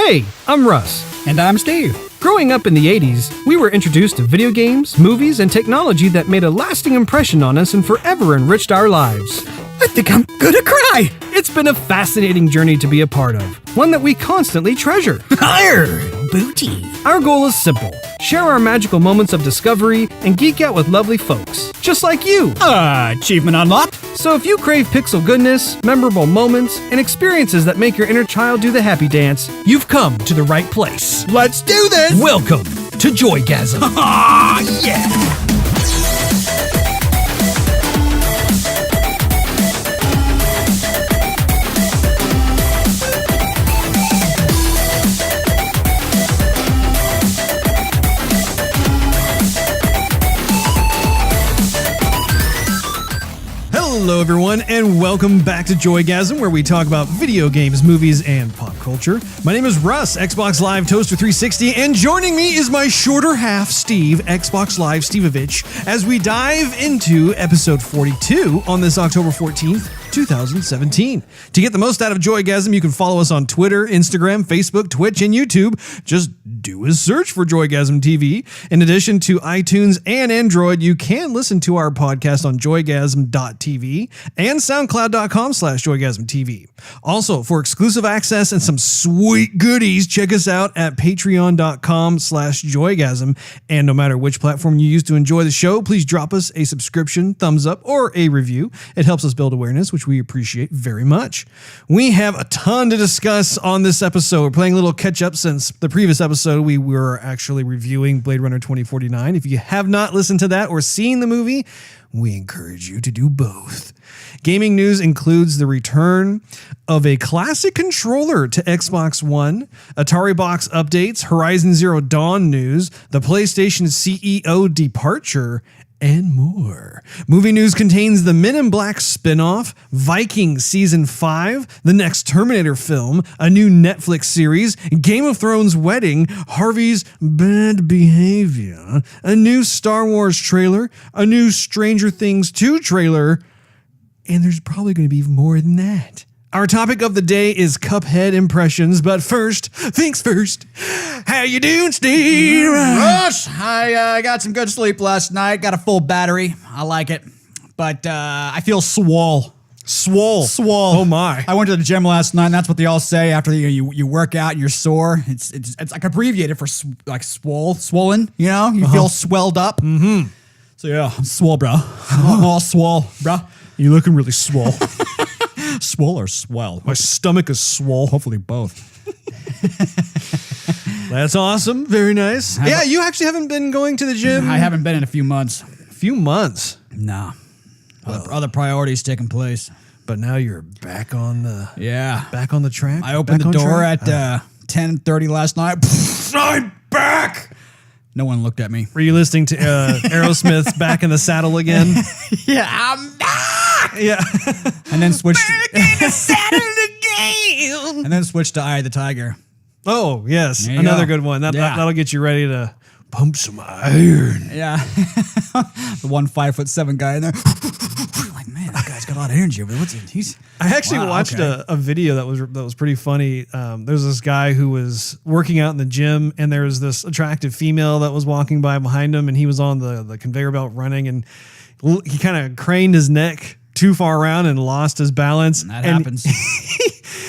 Hey, I'm Russ. And I'm Steve. Growing up in the 80s, we were introduced to video games, movies, and technology that made a lasting impression on us and forever enriched our lives. I think I'm gonna cry. It's been a fascinating journey to be a part of, one that we constantly treasure. Higher, booty. Our goal is simple: share our magical moments of discovery and geek out with lovely folks, just like you. Achievement unlocked. So if you crave pixel goodness, memorable moments, and experiences that make your inner child do the happy dance, you've come to the right place. Let's do this. Welcome to Joygasm. Yeah. Hello everyone, and welcome back to Joygasm, where we talk about video games, movies, and pop culture. My name is Russ, Xbox Live Toaster 360, and joining me is my shorter half, Steve, Xbox Live Stevavitch, as we dive into episode 42 on this October 14th, 2017. To get the most out of Joygasm, you can follow us on Twitter, Instagram, Facebook, Twitch, and YouTube. Just do a search for Joygasm TV. In addition to iTunes and Android, you can listen to our podcast on joygasm.tv and soundcloud.com/joygasmtv. Also, for exclusive access and some sweet goodies, check us out at patreon.com/joygasm. And no matter which platform you use to enjoy the show, please drop us a subscription, thumbs up, or a review. It helps us build awareness, which we appreciate very much. We have a ton to discuss on this episode. We're playing a little catch up since the previous episode we were actually reviewing Blade Runner 2049. If you have not listened to that or seen the movie, we encourage you to do both. Gaming news includes the return of a classic controller to Xbox One, Ataribox updates, Horizon Zero Dawn news, the PlayStation CEO departure, and more. Movie news contains the Men In Black Spinoff, Vikings Season 5, the next Terminator film, a new Netflix series, Game of Thrones wedding, Harvey's bad behavior, a new Star Wars trailer, a new Stranger Things 2 trailer, and there's probably going to be more than that. Our topic of the day is Cuphead impressions, but first, things first. How you doing, Steve? Russ, I got some good sleep last night. Got a full battery. I like it. But I feel swole. Swole. Oh my. I went to the gym last night, and that's what they all say after you work out and you're sore. It's like abbreviated for like swollen, you know? You feel swelled up. Mm-hmm. So yeah, I'm swole, bro. I'm all swole, bro. You're looking really swole. Swole or swell? My stomach is swole. Hopefully both. That's awesome. Very nice. Yeah, you actually haven't been going to the gym? I haven't been in a few months. Few months? No. Other priorities taking place. But now you're back on the back on the track. I opened the door at 10:30 last night. I'm back. No one looked at me. Were you listening to Aerosmith's Back in the Saddle again? Yeah, I'm back. Yeah. And then switched Back in the saddle again. And then switched to Eye of the Tiger. Oh, yes. There you Another go. good one. That'll get you ready to pump some iron. Yeah. The 1 5'7" guy in there. Like, man, that guy's got a lot of energy over there. I actually watched a video that was pretty funny. There's this guy who was working out in the gym, and there was this attractive female that was walking by behind him, and he was on the conveyor belt running, and he kind of craned his neck too far around and lost his balance. That happens.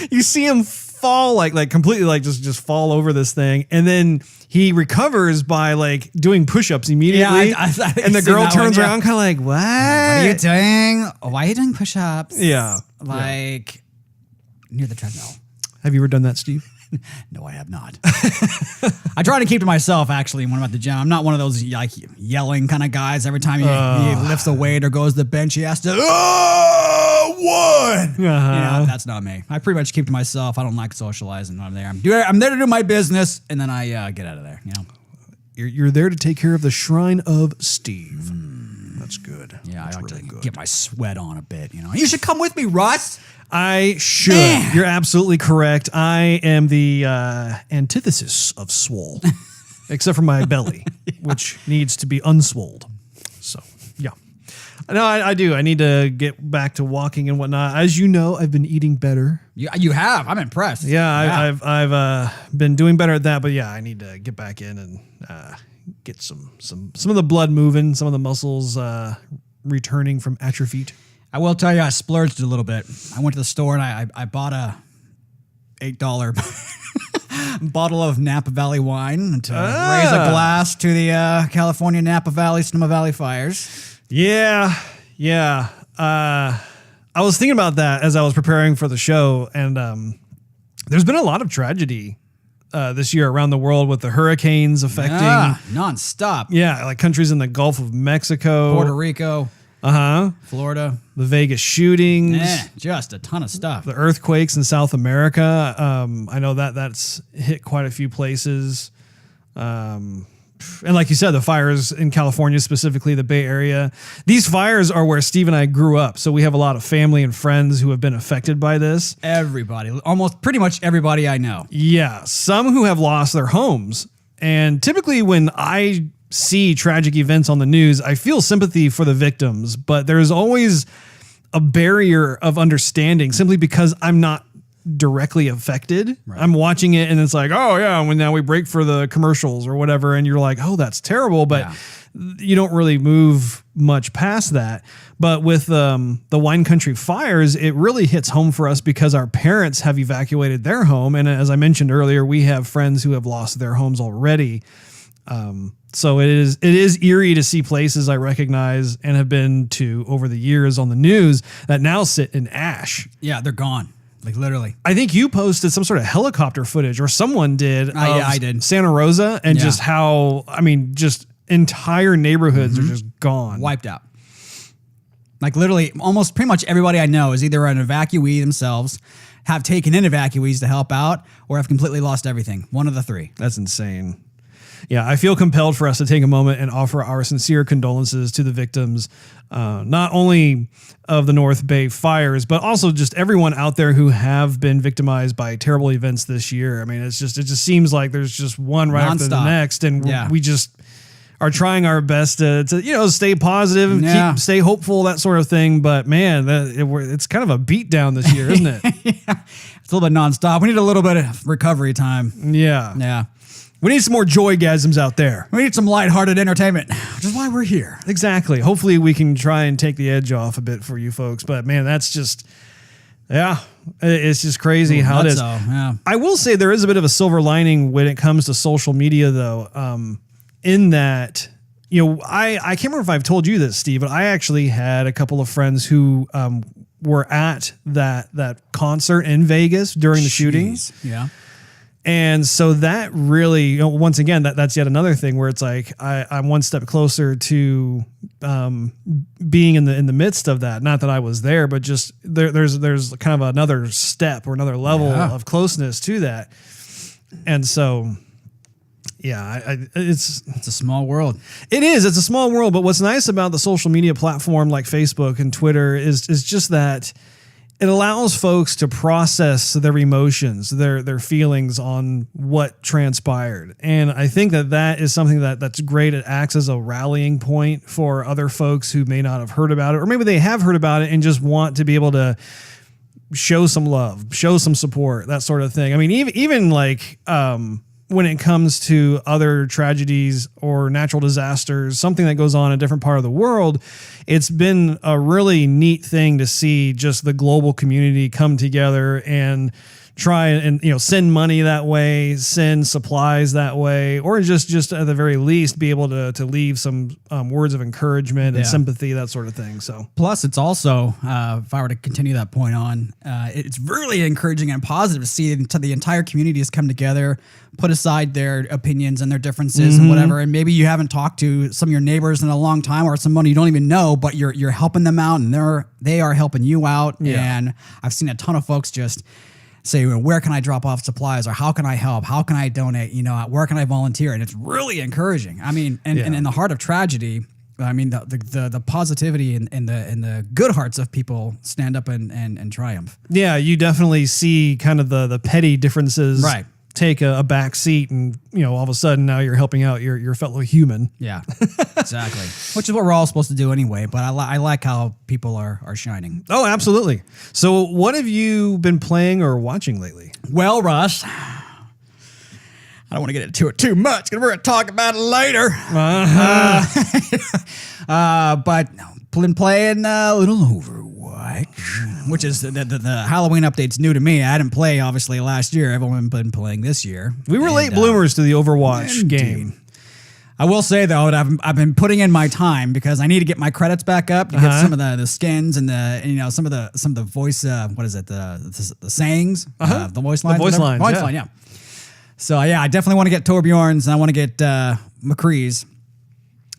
You see him fall like completely just fall over this thing, and then he recovers by like doing push-ups immediately. Yeah, and the girl turns around kind of like, what are you doing? Why are you doing push-ups? Yeah. Like near the treadmill. Have you ever done that, Steve? No, I have not. I try to keep to myself, actually, when I'm at the gym. I'm not one of those like yelling kind of guys. Every time he lifts a weight or goes to the bench, he has to, one! You know, that's not me. I pretty much keep to myself. I don't like socializing when I'm there. I'm there to do my business, and then I get out of there, you know. You're there to take care of the Shrine of Steve. That's good. Yeah, That's I like really to good. get my sweat on a bit, you know. You should come with me, Russ. I should. Man. You're absolutely correct. I am the antithesis of swole, except for my belly, which needs to be unswolled. So, yeah. No, I do. I need to get back to walking and whatnot. As you know, I've been eating better. You have. I'm impressed. Yeah, I've been doing better at that. But yeah, I need to get back in and get some of the blood moving, some of the muscles returning from atrophy. I will tell you, I splurged a little bit. I went to the store and I bought a $8 bottle of Napa Valley wine to raise a glass to the California Napa Valley, Sonoma Valley fires. Yeah. I was thinking about that as I was preparing for the show, and there's been a lot of tragedy this year around the world with the hurricanes affecting nonstop. Yeah, like countries in the Gulf of Mexico, Puerto Rico, Florida, the Vegas shootings, just a ton of stuff. The earthquakes in South America. I know that's hit quite a few places. And like you said, the fires in California, specifically the Bay Area. These fires are where Steve and I grew up. So we have a lot of family and friends who have been affected by this. Everybody, almost pretty much everybody I know. Yeah. Some who have lost their homes. And typically when I see tragic events on the news, I feel sympathy for the victims, but there's always a barrier of understanding simply because I'm not directly affected. Right. I'm watching it and it's like, oh yeah, when now we break for the commercials or whatever, and you're like, oh, that's terrible, but you don't really move much past that. But with the wine country fires, it really hits home for us because our parents have evacuated their home, and as I mentioned earlier, we have friends who have lost their homes already. So it is eerie to see places I recognize and have been to over the years on the news that now sit in ash. Yeah, they're gone. Like literally. I think you posted some sort of helicopter footage, or someone did. Yeah, I did. Santa Rosa, and just how, just entire neighborhoods are just gone. Wiped out. Like literally almost pretty much everybody I know is either an evacuee themselves, have taken in evacuees to help out, or have completely lost everything. One of the three. That's insane. Yeah, I feel compelled for us to take a moment and offer our sincere condolences to the victims, not only of the North Bay fires, but also just everyone out there who have been victimized by terrible events this year. I mean, it just seems like there's just one right after the next, and we just are trying our best to stay positive and stay hopeful, that sort of thing. But man, it's kind of a beatdown this year, isn't it? It's a little bit nonstop. We need a little bit of recovery time. Yeah. We need some more joygasms out there. We need some lighthearted entertainment, which is why we're here. Exactly. Hopefully we can try and take the edge off a bit for you folks. But man, that's just, it's just crazy how it is. I will say there is a bit of a silver lining when it comes to social media, though, in that, I can't remember if I've told you this, Steve, but I actually had a couple of friends who were at that concert in Vegas during the shootings. Yeah. And so that really, once again, that's yet another thing where it's like I'm one step closer to being in the midst of that. Not that I was there, but just there's kind of another step or another level of closeness to that. And so, it's a small world. It is. It's a small world. But what's nice about the social media platform like Facebook and Twitter is just that it allows folks to process their emotions, their feelings on what transpired. And I think that is something that's great. It acts as a rallying point for other folks who may not have heard about it, or maybe they have heard about it and just want to be able to show some love, show some support, that sort of thing. I mean, even like, when it comes to other tragedies or natural disasters, something that goes on in a different part of the world, it's been a really neat thing to see just the global community come together and try and send money that way, send supplies that way, or just at the very least be able to leave some words of encouragement and sympathy, that sort of thing. So plus it's also, if I were to continue that point on, it's really encouraging and positive to see the entire community has come together, put aside their opinions and their differences and whatever. And maybe you haven't talked to some of your neighbors in a long time, or someone you don't even know, but you're helping them out and they are helping you out. Yeah. And I've seen a ton of folks just say, where can I drop off supplies, or how can I help? How can I donate? Where can I volunteer? And it's really encouraging. I mean, and in the heart of tragedy, I mean, the positivity and the good hearts of people stand up and triumph. Yeah, you definitely see kind of the petty differences take a back seat and, all of a sudden now you're helping out your fellow human. Yeah, exactly. Which is what we're all supposed to do anyway, but I like how people are shining. Oh, absolutely. So what have you been playing or watching lately? Well, Russ, I don't want to get into it too much because we're going to talk about it later. But been playing a little Overwatch, which is the Halloween update's new to me. I didn't play, obviously, last year. Everyone been playing this year. We were late bloomers to the Overwatch game. I will say, though, that I've been putting in my time because I need to get my credits back up to get some of the skins and some of the voice, what is it, the sayings, the voice lines. The voice lines, yeah. So, yeah, I definitely want to get Torbjorn's and I want to get McCree's.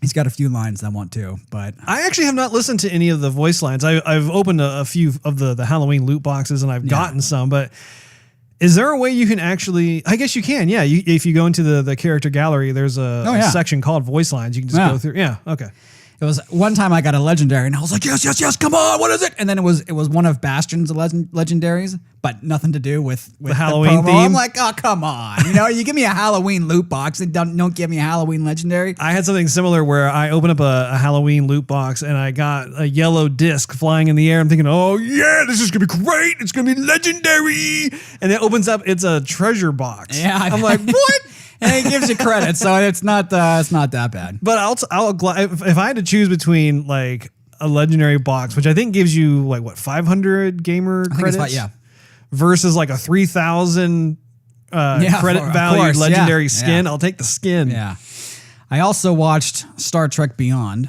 He's got a few lines I want to, but I actually have not listened to any of the voice lines. I've opened a few of the Halloween loot boxes and I've gotten some, but is there a way you can actually, I guess you can. Yeah. If you go into the character gallery, there's a section called voice lines. You can just go through. Yeah. Okay. It was one time I got a legendary and I was like, yes, come on, what is it? And then it was one of Bastion's legendaries, but nothing to do with the Halloween theme. I'm like, oh, come on. You give me a Halloween loot box and don't give me a Halloween legendary. I had something similar where I opened up a Halloween loot box and I got a yellow disc flying in the air. I'm thinking, oh yeah, this is going to be great. It's going to be legendary. And it opens up, it's a treasure box. Yeah. I'm like, what? And it gives you credit, so it's not that bad. But if I had to choose between like a legendary box, which I think gives you like what 500 gamer credits, versus like a 3,000 credit valued legendary skin, I'll take the skin. Yeah. I also watched Star Trek Beyond.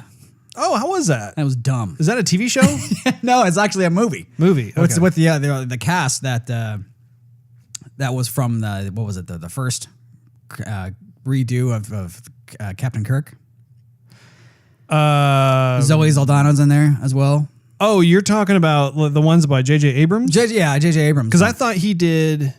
Oh, how was that? That was dumb. Is that a TV show? No, it's actually a movie. Okay. It's with the cast that was from the first redo of Captain Kirk. Zoe Saldana's in there as well. Oh, you're talking about the ones by J.J. Abrams? J.J. Abrams. Because I thought he did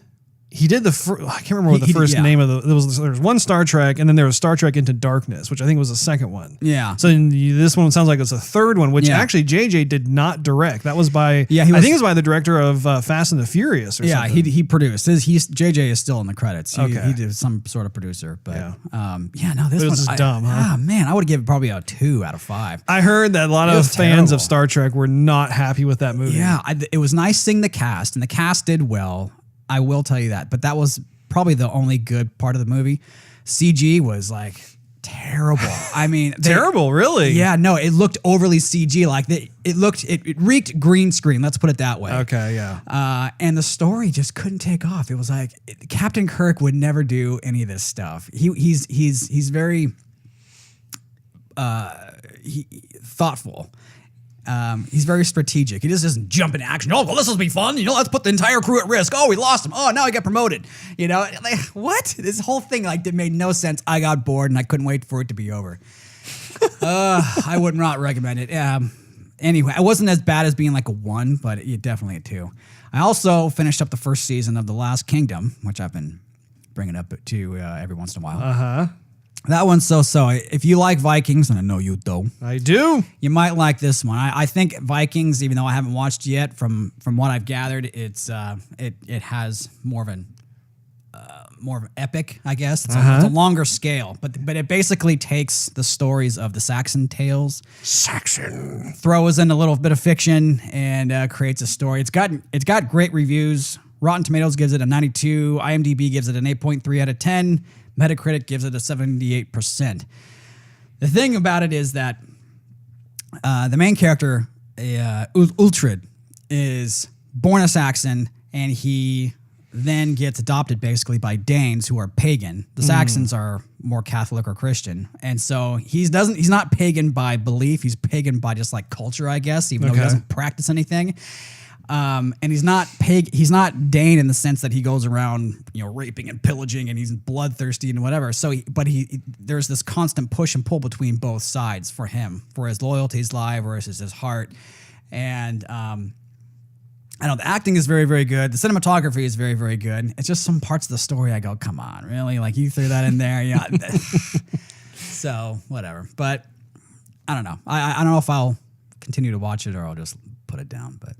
the I can't remember what the first name of there was one Star Trek and then there was Star Trek Into Darkness, which I think was the second one. Yeah. So this one sounds like it's a third one, which actually JJ did not direct. That was by I think it was by the director of Fast and the Furious or something. Yeah, he produced. JJ is still in the credits. He did some sort of producer, but this is dumb, huh? Man, I would give it probably a 2 out of 5. I heard that a lot of fans of Star Trek were not happy with that movie. Yeah, it was nice seeing the cast, and the cast did well. I will tell you that, but that was probably the only good part of the movie. CG was like terrible. I mean, terrible, really? Yeah, no, it looked overly CG. Like it reeked green screen. Let's put it that way. Okay, yeah. And the story just couldn't take off. It was like Captain Kirk would never do any of this stuff. He's very thoughtful. He's very strategic. He just doesn't jump into action. Oh, well, this will be fun. Let's put the entire crew at risk. Oh, we lost him. Oh, now he got promoted. Like, what? This whole thing it made no sense. I got bored and I couldn't wait for it to be over. I would not recommend it. Anyway, it wasn't as bad as being like a 1, but definitely a 2. I also finished up the first season of The Last Kingdom, which I've been bringing up to every once in a while. That one's so. If you like Vikings, and I know you do. I do. You might like this one. I think Vikings, even though I haven't watched yet, from what I've gathered, it has more of an epic, I guess. It's a longer scale, but it basically takes the stories of the Saxon tales, throws in a little bit of fiction, and creates a story. It's got great reviews. Rotten Tomatoes gives it a 92. IMDb gives it an 8.3 out of 10. Metacritic gives it a 78%. The thing about it is that the main character, Uhtred, is born a Saxon, and he then gets adopted basically by Danes who are pagan. The Saxons are more Catholic or Christian, and so he's not pagan by belief. He's pagan by just like culture, I guess, even though he doesn't practice anything. And he's not Dane in the sense that he goes around, raping and pillaging and he's bloodthirsty and whatever. So, there's this constant push and pull between both sides for him, for his loyalties lie versus his heart. And, I know the acting is very, very good. The cinematography is very, very good. It's just some parts of the story I go, come on, really? Like you threw that in there. Yeah. So whatever, but I don't know. I don't know if I'll continue to watch it or I'll just put it down, but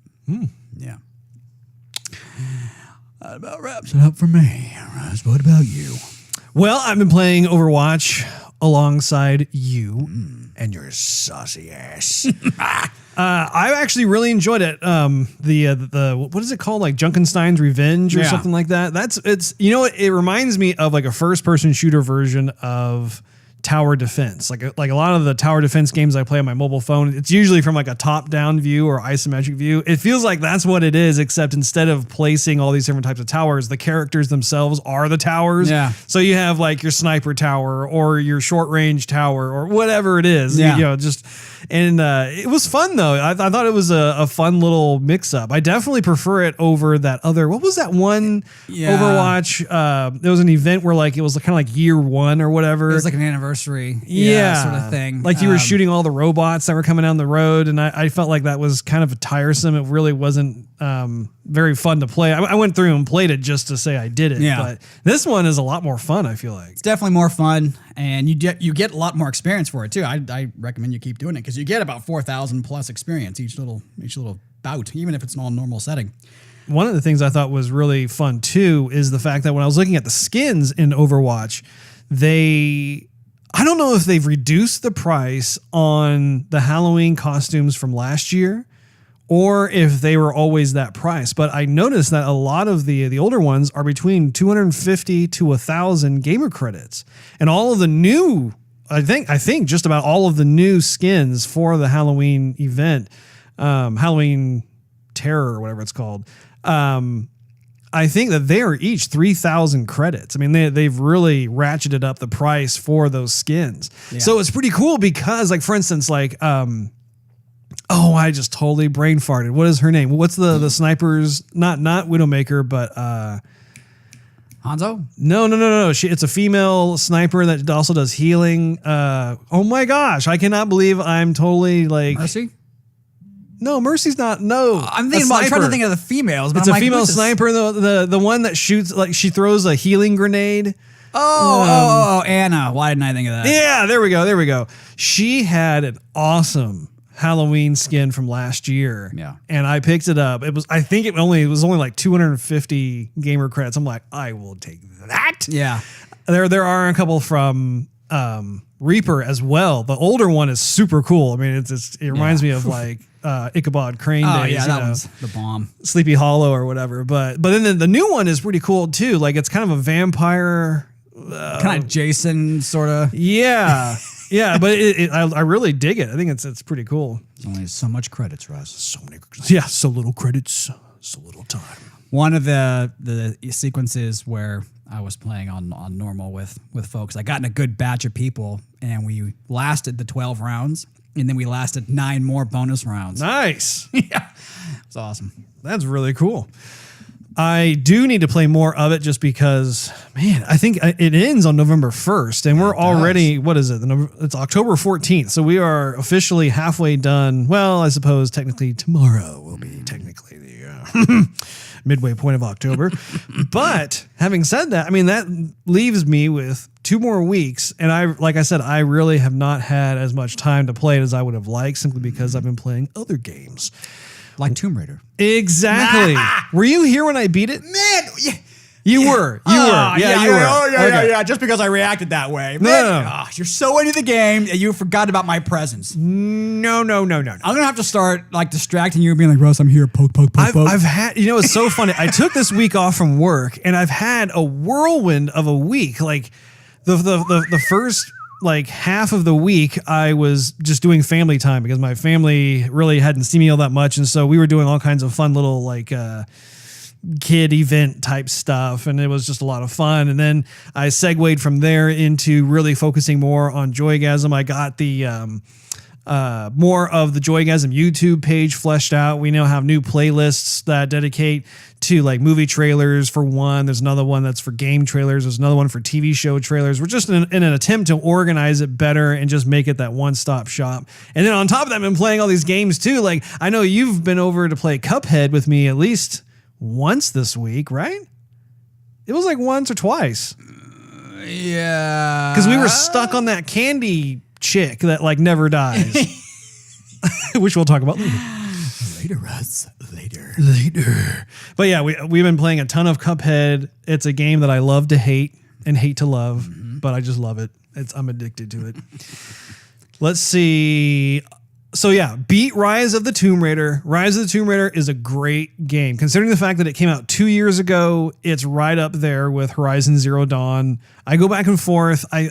yeah. That about wraps it up for me. Russ. What about you? Well, I've been playing Overwatch alongside you and your saucy ass. I actually really enjoyed it. The what is it called? Like Junkenstein's Revenge or something like that. It's it reminds me of like a first person shooter version of tower defense. Like a lot of the tower defense games I play on my mobile phone, it's usually from like a top down view or isometric view. It feels like that's what it is, except instead of placing all these different types of towers, the characters themselves are the towers. Yeah. So you have like your sniper tower or your short range tower or whatever it is. Yeah. It was fun though. I thought it was a fun little mix up. I definitely prefer it over that other, what was that one Overwatch? There was an event where like, it was kind of like year one or whatever. It was like an anniversary. Sort of thing. Like you were shooting all the robots that were coming down the road, and I felt like that was kind of tiresome. It really wasn't very fun to play. I went through and played it just to say I did it. Yeah. But this one is a lot more fun, I feel like. It's definitely more fun, and you get a lot more experience for it too. I recommend you keep doing it because you get about 4,000 plus experience each little bout, even if it's an all normal setting. One of the things I thought was really fun too is the fact that when I was looking at the skins in Overwatch, I don't know if they've reduced the price on the Halloween costumes from last year or if they were always that price. But I noticed that a lot of the older ones are between 250 to 1,000 gamer credits. And all of the new, I think just about all of the new skins for the Halloween event, Halloween Terror or whatever it's called, I think that they are each 3,000 credits. I mean, they've really ratcheted up the price for those skins. Yeah. So it's pretty cool because, like, for instance, like, I just totally brain farted. What is her name? What's the sniper's, not Widowmaker, but Hanzo? No. It's a female sniper that also does healing. Oh my gosh, I cannot believe I'm totally like Mercy? No, Mercy's not. No, I'm trying to think of the females. But it's a female sniper. The one that shoots, like she throws a healing grenade. Oh, Anna. Why didn't I think of that? Yeah, there we go. She had an awesome Halloween skin from last year. Yeah, and I picked it up. I think it was only like 250 gamer credits. I'm like, I will take that. Yeah, there are a couple from Reaper as well. The older one is super cool. I mean, it reminds me of like Ichabod Crane days. Oh yeah, that one's the bomb. Sleepy Hollow or whatever. But then the new one is pretty cool too. Like it's kind of a vampire, kind of Jason sort of. Yeah, yeah. But I really dig it. I think it's pretty cool. There's only so much credits, Russ. So little credits, so little time. One of the sequences where I was playing on normal with folks, I got in a good batch of people, and we lasted the 12 rounds, and then we lasted 9 more bonus rounds. Nice. Yeah, it's awesome. That's really cool. I do need to play more of it just because, man, I think it ends on November 1st, and we're already, what is it? It's October 14th, so we are officially halfway done. Well, I suppose technically tomorrow will be technically the midway point of October. But having said that, I mean, that leaves me with 2 more weeks. And like I said, I really have not had as much time to play it as I would have liked, simply because I've been playing other games. Like Tomb Raider. Exactly. Were you here when I beat it? Man, yeah. You were. Yeah, you were. Oh, yeah. Just because I reacted that way. Man, No. you're so into the game that you forgot about my presence. No. I'm gonna have to start like distracting you and being like, Russ, I'm here. Poke. I've had, it's so funny. I took this week off from work, and I've had a whirlwind of a week. Like the first like half of the week, I was just doing family time because my family really hadn't seen me all that much, and so we were doing all kinds of fun little like kid event type stuff, and it was just a lot of fun. And then I segued from there into really focusing more on Joygasm. I got the more of the Joygasm YouTube page fleshed out. We now have new playlists that dedicate to like movie trailers for one. There's another one that's for game trailers. There's another one for TV show trailers. We're just in an attempt to organize it better and just make it that one-stop shop. And then on top of that, I've been playing all these games too. Like I know you've been over to play Cuphead with me at least once this week, right? It was like once or twice. Yeah. Because we were stuck on that candy chick that like never dies. Which we'll talk about later. Later, Russ. Later. But yeah, we've been playing a ton of Cuphead. It's a game that I love to hate and hate to love, but I just love it. I'm addicted to it. Let's see. So yeah, beat Rise of the Tomb Raider. Rise of the Tomb Raider is a great game. Considering the fact that it came out 2 years ago, it's right up there with Horizon Zero Dawn. I go back and forth. I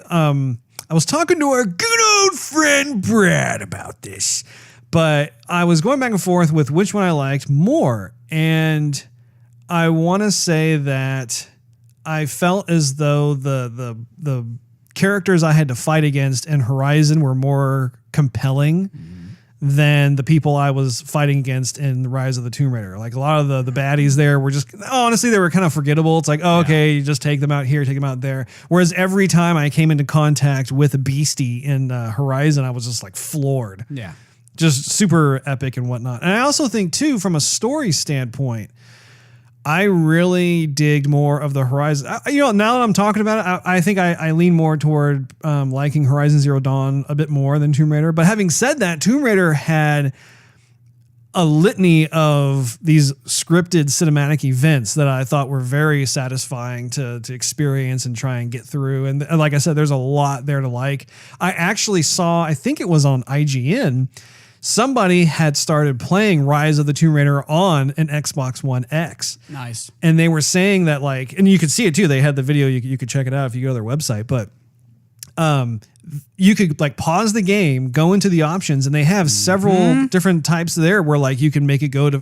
was talking to our good old friend Brad about this, but I was going back and forth with which one I liked more. And I want to say that I felt as though the characters I had to fight against in Horizon were more compelling than the people I was fighting against in the Rise of the Tomb Raider. Like a lot of the baddies there were just, honestly, they were kind of forgettable. It's like, oh, okay, you just take them out here, take them out there. Whereas every time I came into contact with a beastie in Horizon, I was just like floored. Yeah. Just super epic and whatnot. And I also think too, from a story standpoint, I really digged more of the Horizon. Now that I'm talking about it, I think I lean more toward liking Horizon Zero Dawn a bit more than Tomb Raider. But having said that, Tomb Raider had a litany of these scripted cinematic events that I thought were very satisfying to experience and try and get through. And like I said, there's a lot there to like. I actually saw, I think it was on IGN, somebody had started playing Rise of the Tomb Raider on an Xbox One X. Nice. And they were saying that, like, and you could see it too. They had the video. You could check it out if you go to their website. But you could like pause the game, go into the options, and they have several different types there where like you can make it go to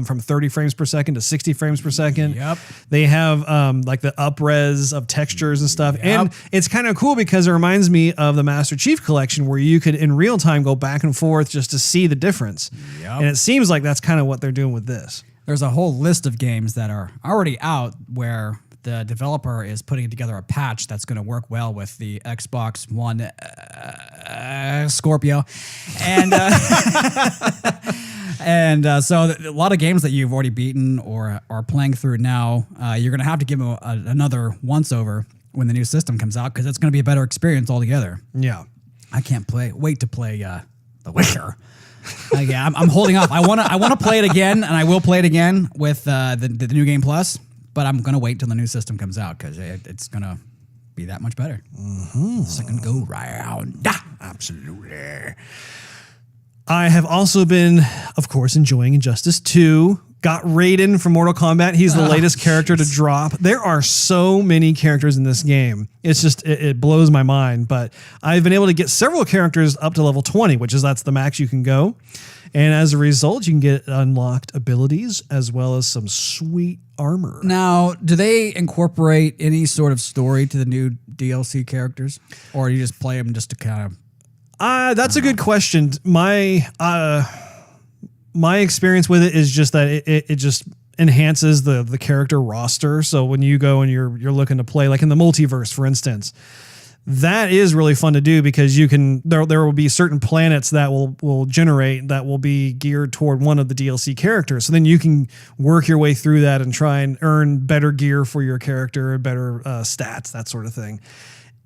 from 30 frames per second to 60 frames per second. Yep. They have like the up-res of textures and stuff. Yep. And it's kind of cool because it reminds me of the Master Chief Collection where you could in real time go back and forth just to see the difference. Yep. And it seems like that's kind of what they're doing with this. There's a whole list of games that are already out where the developer is putting together a patch that's going to work well with the Xbox One Scorpio. And so a lot of games that you've already beaten or are playing through now, you're going to have to give them another once-over when the new system comes out because it's going to be a better experience altogether. Yeah. I can't wait to play The Witcher. Yeah, I'm holding off. I want to play it again, and I will play it again with the new Game Plus. But I'm gonna wait till the new system comes out because it's gonna be that much better. Second go round, Absolutely. I have also been, of course, enjoying Injustice 2. Got Raiden from Mortal Kombat. He's the latest character to drop. There are so many characters in this game. It's just, it blows my mind. But I've been able to get several characters up to level 20, that's the max you can go. And as a result, you can get unlocked abilities as well as some sweet armor. Now, do they incorporate any sort of story to the new DLC characters? Or do you just play them just to kind of... That's a good question. My experience with it is just that it just enhances the character roster. So when you go and you're looking to play, like in the multiverse, for instance, that is really fun to do because you can there will be certain planets that will generate that will be geared toward one of the DLC characters. So then you can work your way through that and try and earn better gear for your character, better stats, that sort of thing.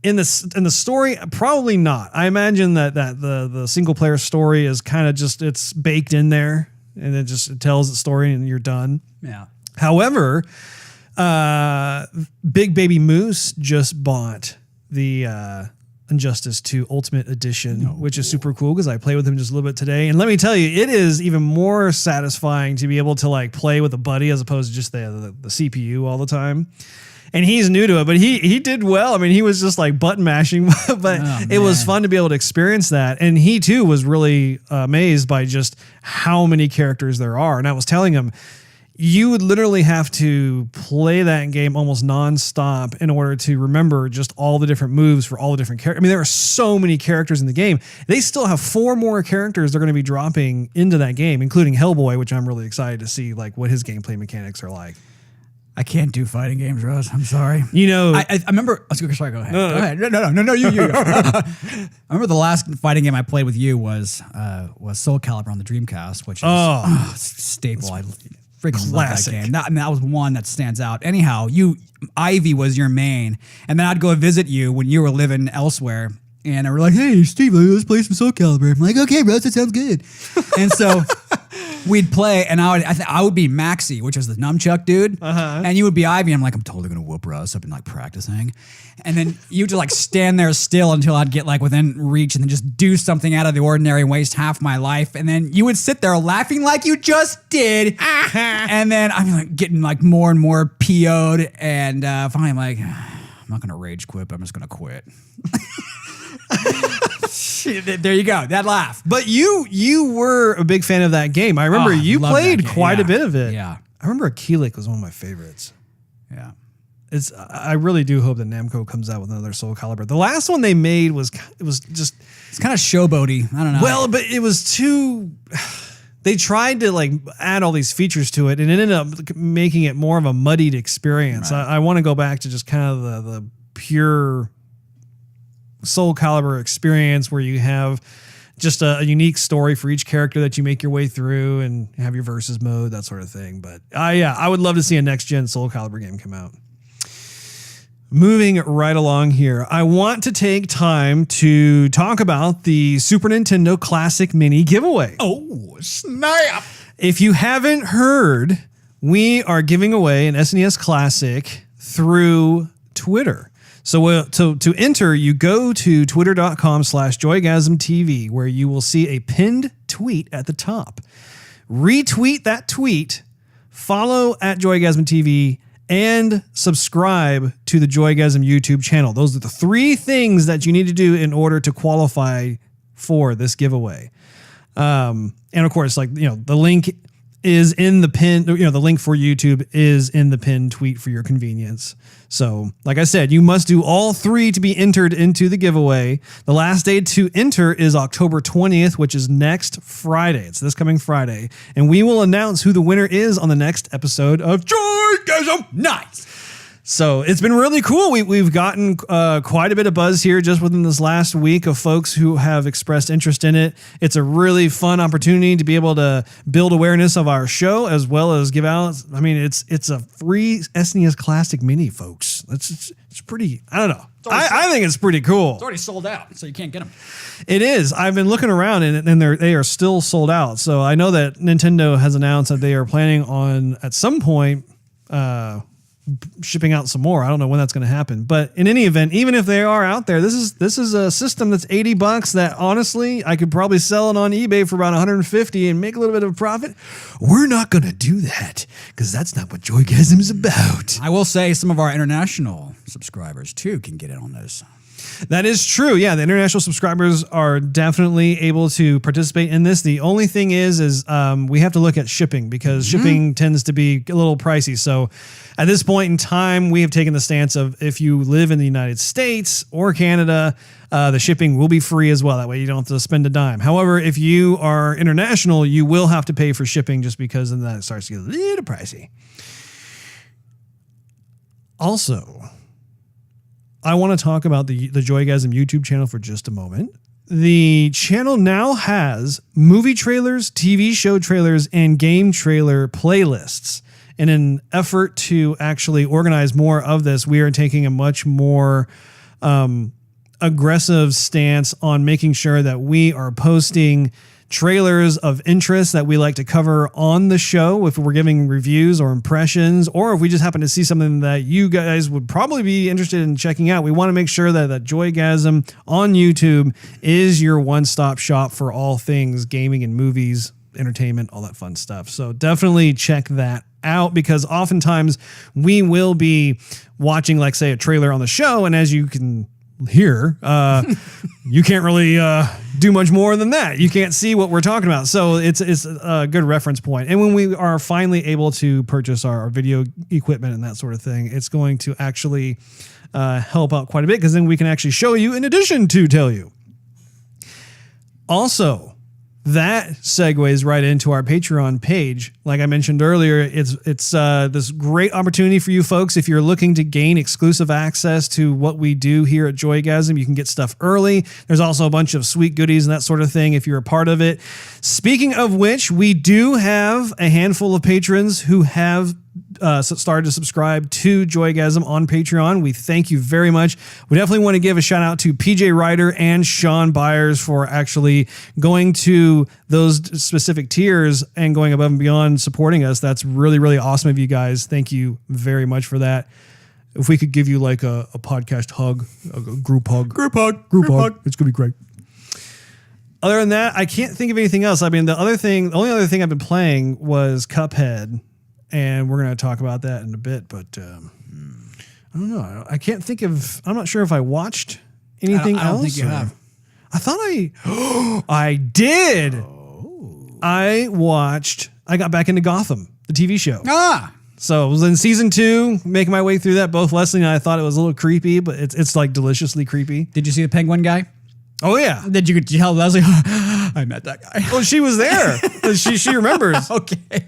In the story, probably not. I imagine that the single player story is kind of just, it's baked in there and it tells the story and you're done. Yeah. However, Big Baby Moose just bought the Injustice 2 Ultimate Edition, which is super cool because I played with him just a little bit today. And let me tell you, it is even more satisfying to be able to like play with a buddy as opposed to just the CPU all the time. And he's new to it, but he did well. I mean, he was just like button mashing, but it was fun to be able to experience that. And he too was really amazed by just how many characters there are. And I was telling him, you would literally have to play that game almost nonstop in order to remember just all the different moves for all the different characters. I mean, there are so many characters in the game. They still have 4 more characters they're going to be dropping into that game, including Hellboy, which I'm really excited to see like what his gameplay mechanics are like. I can't do fighting games, Russ. I'm sorry. You know, I remember. Sorry, go ahead. Go ahead. No. You. I remember the last fighting game I played with you was Soul Calibur on the Dreamcast, which is staple. I freaking love that game. That was one that stands out. Anyhow, Ivy was your main, and then I'd go visit you when you were living elsewhere, and I were like, "Hey, Steve, let's play some Soul Calibur." I'm like, "Okay, Russ, that sounds good." And so we'd play, and I would be Maxie, which was the nunchuck dude, and you would be Ivy. I'm like, I'm totally gonna whoop Russ. I've been like practicing, and then you would just like stand there still until I'd get like within reach, and then just do something out of the ordinary and waste half my life, and then you would sit there laughing like you just did, and then I'm like getting like more and more PO'd, and finally I'm like, I'm not gonna rage quit. I'm just gonna quit. There you go. That laugh. But you were a big fan of that game. I remember you played quite a bit of it. Yeah. I remember Akilik was one of my favorites. Yeah. I really do hope that Namco comes out with another Soul Calibur. The last one they made was just, it's kind of showboaty. I don't know. Well, but it was too. They tried to like add all these features to it, and it ended up making it more of a muddied experience. Right. I want to go back to just kind of the pure Soul Calibur experience where you have just a unique story for each character that you make your way through and have your versus mode, that sort of thing. But I would love to see a next gen Soul Calibur game come out. Moving right along here, I want to take time to talk about the Super Nintendo Classic Mini giveaway. Oh, snap. If you haven't heard, we are giving away an SNES Classic through Twitter. So to enter, you go to twitter.com/joygasmtv, where you will see a pinned tweet at the top. Retweet that tweet, follow at JoygasmTV, and subscribe to the Joygasm YouTube channel. Those are the three things that you need to do in order to qualify for this giveaway. And of course, like, the link is in the pin, the link for YouTube is in the pinned tweet for your convenience. So, like I said, you must do all three to be entered into the giveaway. The last day to enter is October 20th, which is next Friday. It's this coming Friday. And we will announce who the winner is on the next episode of Joygasm. Nice. So it's been really cool. We've gotten quite a bit of buzz here just within this last week of folks who have expressed interest in it. It's a really fun opportunity to be able to build awareness of our show as well as give out. I mean, it's a free SNES Classic Mini, folks. It's pretty. I don't know. I think it's pretty cool. It's already sold out, so you can't get them. It is. I've been looking around and they are still sold out. So I know that Nintendo has announced that they are planning on at some point. Shipping out some more. I don't know when that's going to happen, but in any event, even if they are out there, this is a system that's $80 that honestly I could probably sell it on eBay for about $150 and make a little bit of a profit. We're not going to do that because that's not what Joygasm is about. I will say some of our international subscribers too can get in on this. That is true. Yeah, the international subscribers are definitely able to participate in this. The only thing is we have to look at shipping because shipping tends to be a little pricey. So at this point in time, we have taken the stance of if you live in the United States or Canada, the shipping will be free as well. That way you don't have to spend a dime. However, if you are international, you will have to pay for shipping just because then that starts to get a little pricey. Also, I want to talk about the Joygasm YouTube channel for just a moment. The channel now has movie trailers, TV show trailers, and game trailer playlists. In an effort to actually organize more of this, we are taking a much more aggressive stance on making sure that we are posting trailers of interest that we like to cover on the show if we're giving reviews or impressions, or if we just happen to see something that you guys would probably be interested in checking out. We want to make sure that Joygasm on YouTube is your one-stop shop for all things gaming and movies, entertainment, all that fun stuff. So definitely check that out because oftentimes we will be watching, like, say, a trailer on the show, and as you can hear, you can't really do much more than that. You can't see what we're talking about. So it's a good reference point. And when we are finally able to purchase our video equipment and that sort of thing, it's going to actually help out quite a bit because then we can actually show you in addition to tell you. Also, that segues right into our Patreon page. Like I mentioned earlier, it's this great opportunity for you folks. If you're looking to gain exclusive access to what we do here at Joygasm, you can get stuff early. There's also a bunch of sweet goodies and that sort of thing if you're a part of it. Speaking of which, we do have a handful of patrons who have started to subscribe to Joygasm on Patreon. We thank you very much. We definitely want to give a shout out to PJ Ryder and Sean Byers for actually going to those specific tiers and going above and beyond supporting us. That's really, really awesome of you guys. Thank you very much for that. If we could give you like a podcast hug, a group hug. Group hug. It's going to be great. Other than that, I can't think of anything else. I mean, the only other thing I've been playing was Cuphead, and we're going to talk about that in a bit, but I don't know. I can't think of, I'm not sure if I watched anything else. I don't think you have. I thought I did. Oh. I got back into Gotham, the TV show. So I was in season 2, making my way through that. Both Leslie and I thought it was a little creepy, but it's like deliciously creepy. Did you see the penguin guy? Oh yeah. Did you tell Leslie? I met that guy. Well, she was there. she remembers. Okay.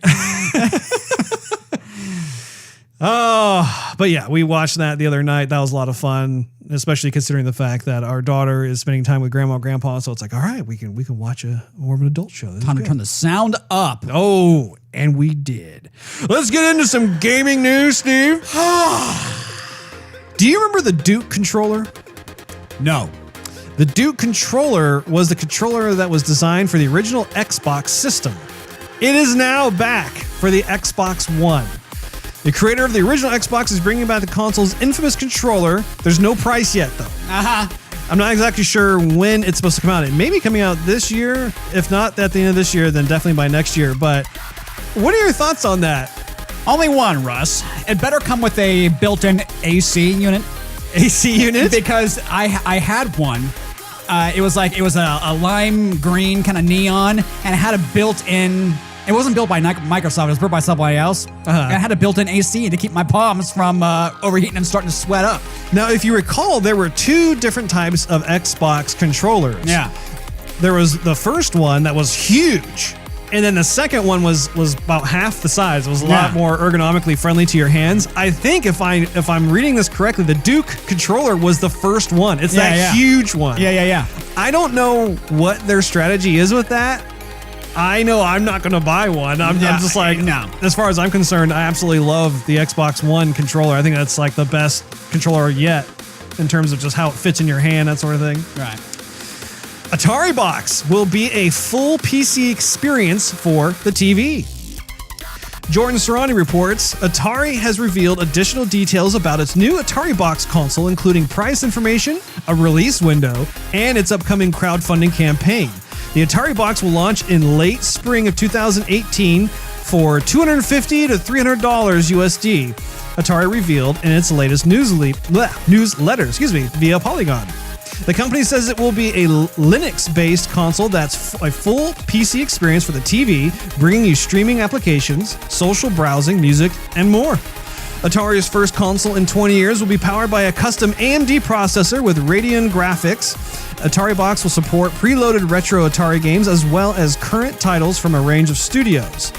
Oh, but yeah, we watched that the other night. That was a lot of fun, especially considering the fact that our daughter is spending time with grandma and grandpa. So it's like, all right, we can watch a more of an adult show. Time to turn the sound up. Oh, and we did. Let's get into some gaming news, Steve. Do you remember the Duke controller? No. The Duke controller was the controller that was designed for the original Xbox system. It is now back for the Xbox One. The creator of the original Xbox is bringing back the console's infamous controller. There's no price yet, though. I'm not exactly sure when it's supposed to come out. It may be coming out this year. If not at the end of this year, then definitely by next year. But what are your thoughts on that? Only one, Russ. It better come with a built-in AC unit. AC unit? Because I had one. It was a lime green kind of neon, and it had a built-in. It wasn't built by Microsoft. It was built by somebody else. And it had a built-in AC to keep my palms from overheating and starting to sweat up. Now, if you recall, there were 2 different types of Xbox controllers. Yeah. There was the first one that was huge, and then the second one was about half the size. It was a lot more ergonomically friendly to your hands. I think if I'm reading this correctly, the Duke controller was the first one. It's that huge one. Yeah. I don't know what their strategy is with that. I know I'm not going to buy one. I'm just like, no. As far as I'm concerned, I absolutely love the Xbox One controller. I think that's like the best controller yet in terms of just how it fits in your hand, that sort of thing. Right. Ataribox will be a full PC experience for the TV. Jordan Serrani reports, Atari has revealed additional details about its new Ataribox console, including price information, a release window, and its upcoming crowdfunding campaign. The Ataribox will launch in late spring of 2018 for $250 to $300 USD, Atari revealed in its latest newsletter via Polygon. The company says it will be a Linux-based console that's a full PC experience for the TV, bringing you streaming applications, social browsing, music, and more. Atari's first console in 20 years will be powered by a custom AMD processor with Radeon graphics. Ataribox will support preloaded retro Atari games as well as current titles from a range of studios.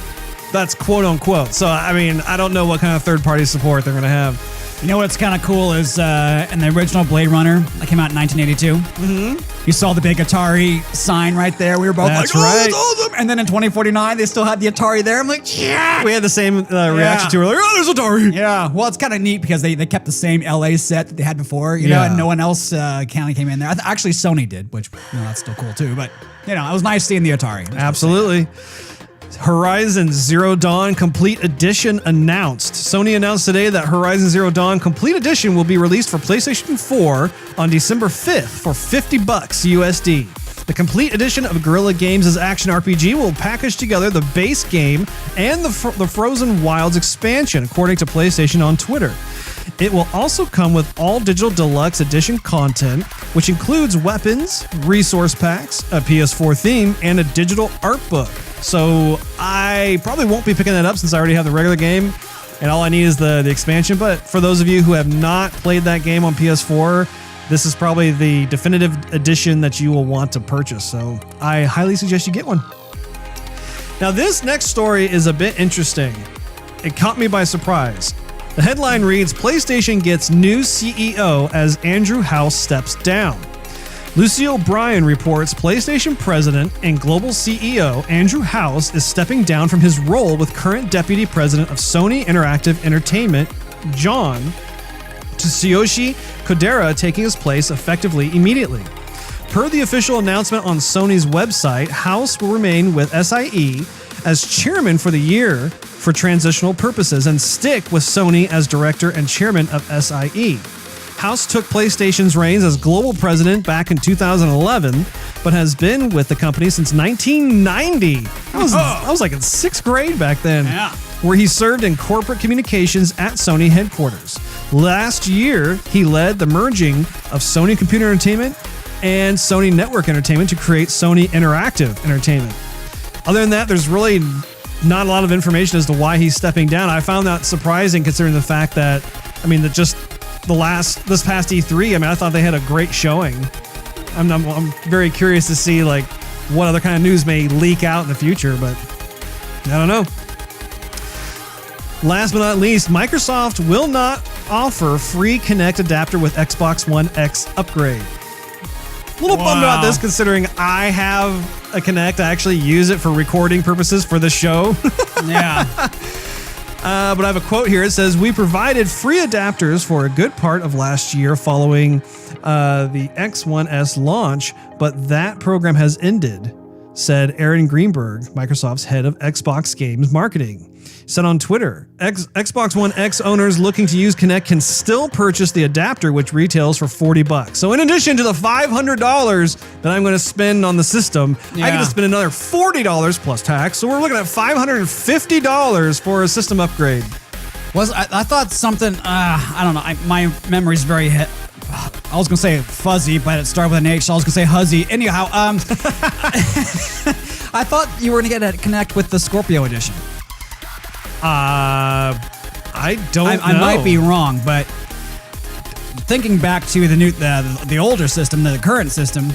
That's quote unquote. So, I mean, I don't know what kind of third-party support they're going to have. You know what's kind of cool is in the original Blade Runner that came out in 1982, you saw the big Atari sign right there. We were both That's like, oh, right. that's awesome. And then in 2049, they still had the Atari there. I'm like, yeah. We had the same reaction to it. We're like, oh, there's Atari. Yeah. Well, it's kind of neat because they kept the same LA set that they had before, you know, and no one else kind of came in there. Actually, Sony did, which, that's still cool too. But, it was nice seeing the Atari. Absolutely. Horizon Zero Dawn Complete Edition announced. Sony announced today that Horizon Zero Dawn Complete Edition will be released for PlayStation 4 on December 5th for $50 USD. The Complete Edition of Guerrilla Games' action RPG will package together the base game and the Frozen Wilds expansion, according to PlayStation on Twitter. It will also come with all digital deluxe edition content, which includes weapons, resource packs, a PS4 theme, and a digital art book. So I probably won't be picking that up since I already have the regular game, and all I need is the expansion. But for those of you who have not played that game on PS4, this is probably the definitive edition that you will want to purchase. So I highly suggest you get one. Now, this next story is a bit interesting. It caught me by surprise. The headline reads, PlayStation gets new CEO as Andrew House steps down. Lucy O'Brien reports PlayStation president and global CEO Andrew House is stepping down from his role with current deputy president of Sony Interactive Entertainment, John Tsuyoshi Kodera, taking his place effectively immediately. Per the official announcement on Sony's website, House will remain with SIE as chairman for the year for transitional purposes and stick with Sony as director and chairman of SIE. House took PlayStation's reins as global president back in 2011, but has been with the company since 1990. I was like in 6th grade back then, where he served in corporate communications at Sony headquarters. Last year, he led the merging of Sony Computer Entertainment and Sony Network Entertainment to create Sony Interactive Entertainment. Other than that, there's really not a lot of information as to why he's stepping down. I found that surprising considering the fact that, this past E3, I thought they had a great showing. I'm very curious to see like what other kind of news may leak out in the future, but I don't know. Last but not least, Microsoft will not offer free Kinect adapter with Xbox One X upgrade. A little bummed about this considering I have a Kinect. I actually use it for recording purposes for the show. Yeah. But I have a quote here. It says, "We provided free adapters for a good part of last year following the X1S launch, but that program has ended," said Aaron Greenberg, Microsoft's head of Xbox Games Marketing. Said on Twitter, Xbox One X owners looking to use Kinect can still purchase the adapter, which retails for $40. So in addition to the $500 that I'm going to spend on the system, I get to spend another $40 plus tax. So we're looking at $550 for a system upgrade. I thought something, I don't know, my memory's very, I was going to say fuzzy, but it started with an H, so I was going to say huzzy. Anyhow, I thought you were going to get a Kinect with the Scorpio edition. I don't know. I might be wrong, but thinking back to the older system, the current system,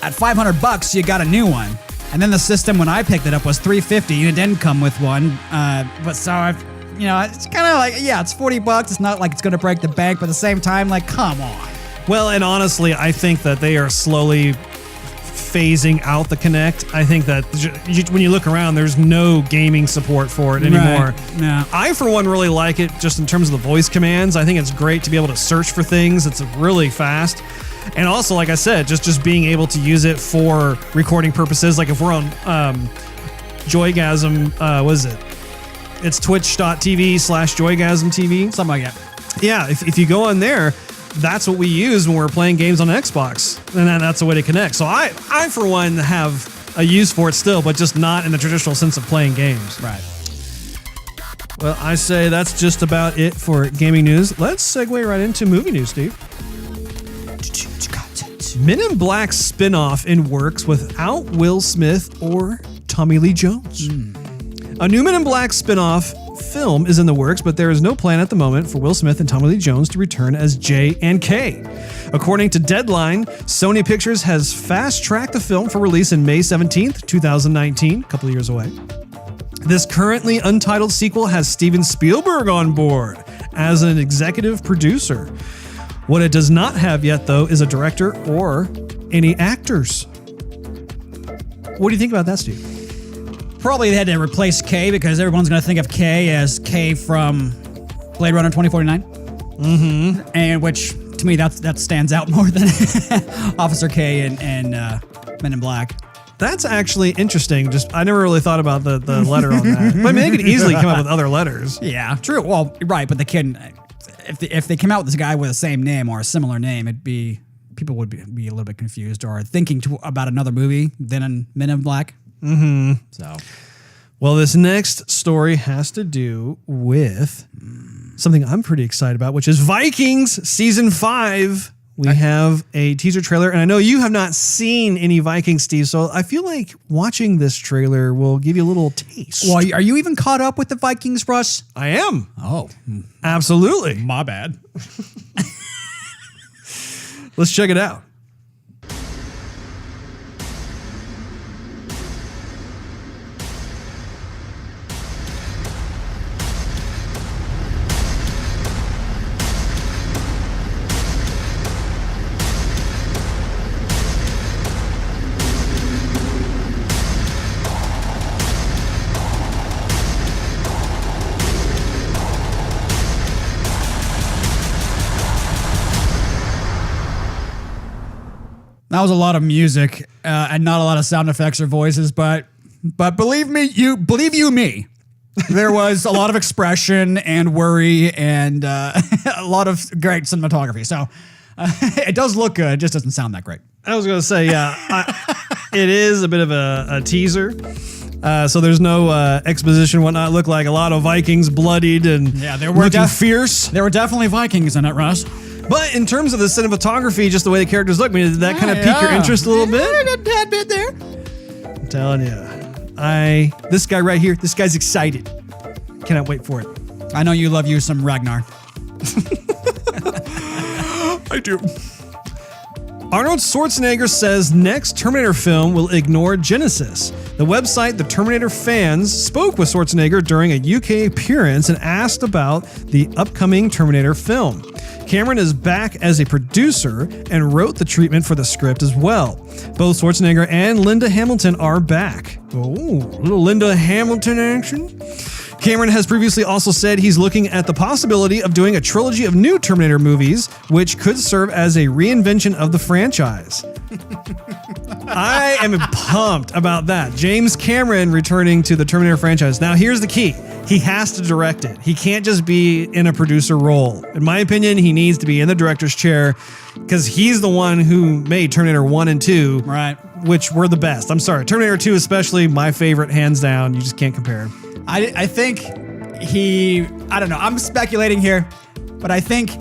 at $500 you got a new one, and then the system when I picked it up was $350 and it didn't come with one. But so it's kind of like it's $40. It's not like it's going to break the bank, but at the same time, like come on. Well, and honestly, I think that they are slowly phasing out the Kinect. I think that when you look around, there's no gaming support for it anymore. Right. Yeah. I, for one, really like it just in terms of the voice commands. I think it's great to be able to search for things. It's really fast. And also, like I said, just being able to use it for recording purposes. Like if we're on Joygasm, what is it? It's twitch.tv/Joygasm TV. Something like that. Yeah, if you go on there, that's what we use when we're playing games on Xbox, and that's the way to connect. So I for one have a use for it still, but just not in the traditional sense of playing games. Right. Well, I say that's just about it for gaming news. Let's segue right into movie news, Steve. Men in Black spinoff in works without Will Smith or Tommy Lee Jones. A new Men in Black spinoff film is in the works, but there is no plan at the moment for Will Smith and Tommy Lee Jones to return as J and K. According to Deadline, Sony Pictures has fast-tracked the film for release in May 17th, 2019, a couple of years away. This currently untitled sequel has Steven Spielberg on board as an executive producer. What it does not have yet, though, is a director or any actors. What do you think about that, Steve? Probably they had to replace K because everyone's going to think of K as K from Blade Runner 2049. Mm-hmm. And which, to me, that stands out more than Officer K and Men in Black. That's actually interesting. I never really thought about the letter on that. But they could easily come up with other letters. Yeah, true. Well, right, but they can. If they come out with this guy with the same name or a similar name, people would be a little bit confused or thinking about another movie than Men in Black. Mm-hmm. So, well, this next story has to do with something I'm pretty excited about, which is Vikings Season 5. We have a teaser trailer, and I know you have not seen any Vikings, Steve, so I feel like watching this trailer will give you a little taste. Well, are you even caught up with the Vikings, Russ? I am. Oh. Absolutely. My bad. Let's check it out. That was a lot of music and not a lot of sound effects or voices, but believe me, there was a lot of expression and worry and a lot of great cinematography. So it does look good. It just doesn't sound that great. I was going to say, it is a bit of a teaser. So there's no exposition, whatnot. Look like a lot of Vikings bloodied and they were looking fierce. There were definitely Vikings in it, Russ. But in terms of the cinematography, just the way the characters look, I mean, did that kind of pique your interest a little bit? A tad bit there. I'm telling you. This guy right here, this guy's excited. Cannot wait for it. I know you love you some Ragnar. I do. Arnold Schwarzenegger says next Terminator film will ignore Genesis. The website The Terminator Fans spoke with Schwarzenegger during a UK appearance and asked about the upcoming Terminator film. Cameron is back as a producer and wrote the treatment for the script as well. Both Schwarzenegger and Linda Hamilton are back. Oh, little Linda Hamilton action. Cameron has previously also said he's looking at the possibility of doing a trilogy of new Terminator movies, which could serve as a reinvention of the franchise. I am pumped about that. James Cameron returning to the Terminator franchise. Now, here's the key. He has to direct it. He can't just be in a producer role. In my opinion, he needs to be in the director's chair because he's the one who made Terminator 1 and 2, right? Which were the best. I'm sorry. Terminator 2 especially, my favorite, hands down. You just can't compare. I think I don't know, I'm speculating here, but I think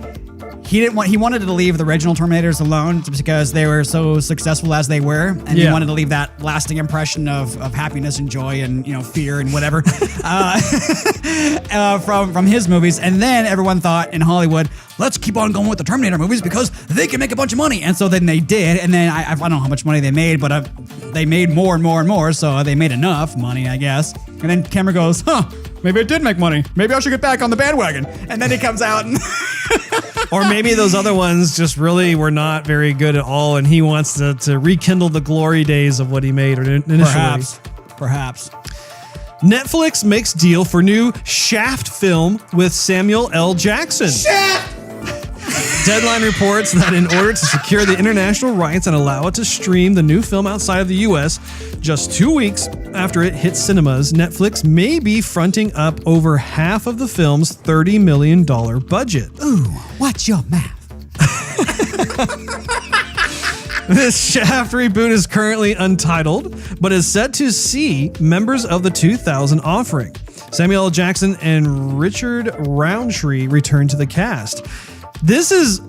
he wanted to leave the original Terminators alone just because they were so successful as they were, and he wanted to leave that lasting impression of happiness and joy and fear and whatever from his movies. And then everyone thought in Hollywood, let's keep on going with the Terminator movies because they can make a bunch of money. And so then they did, and then I don't know how much money they made, but they made more and more and more, so they made enough money, I guess. And then Cameron goes, maybe it did make money. Maybe I should get back on the bandwagon. And then he comes out and... Or maybe those other ones just really were not very good at all, and he wants to rekindle the glory days of what he made initially. Perhaps. Netflix makes deal for new Shaft film with Samuel L. Jackson. Shaft! Deadline reports that in order to secure the international rights and allow it to stream the new film outside of the U.S., just 2 weeks after it hits cinemas, Netflix may be fronting up over half of the film's $30 million budget. Ooh, what's your math? This Shaft reboot is currently untitled, but is set to see members of the 2000 offering. Samuel L. Jackson and Richard Roundtree return to the cast. This is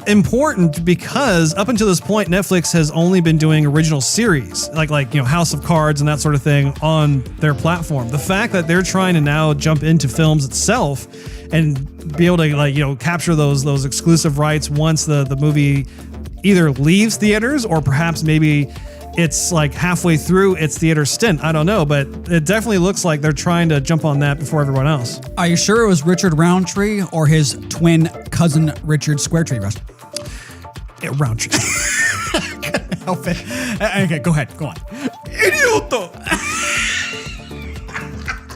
important because up until this point, Netflix has only been doing original series, like House of Cards and that sort of thing on their platform. The fact that they're trying to now jump into films itself and be able to capture those exclusive rights once the movie either leaves theaters or perhaps maybe it's like halfway through its theater stint. I don't know, but it definitely looks like they're trying to jump on that before everyone else. Are you sure it was Richard Roundtree or his twin cousin Richard Squaretree, Russ? Yeah, Roundtree. Help it. Okay, go ahead. Go on. Idioto!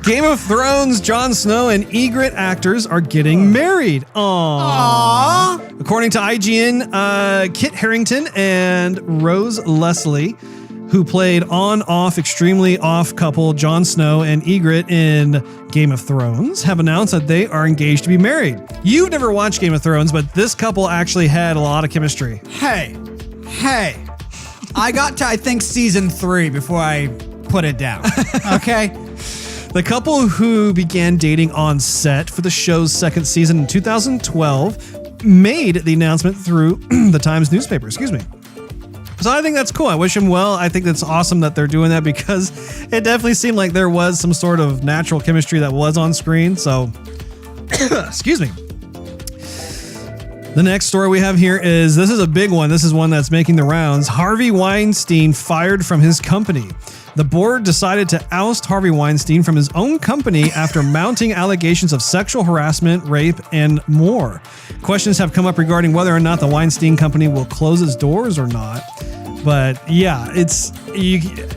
Game of Thrones, Jon Snow and Ygritte actors are getting married. Aww. According to IGN, Kit Harington and Rose Leslie, who played on-off, extremely off couple Jon Snow and Ygritte in Game of Thrones, have announced that they are engaged to be married. You've never watched Game of Thrones, but this couple actually had a lot of chemistry. Hey. I got to, I think, season 3 before I put it down. Okay? The couple, who began dating on set for the show's second season in 2012, made the announcement through the Times newspaper. So I think that's cool. I wish him well. I think that's awesome that they're doing that because it definitely seemed like there was some sort of natural chemistry that was on screen. So, excuse me. The next story we have here this is a big one. This is one that's making the rounds. Harvey Weinstein fired from his company. The board decided to oust Harvey Weinstein from his own company after mounting allegations of sexual harassment, rape, and more. Questions have come up regarding whether or not the Weinstein Company will close its doors or not. But yeah, it's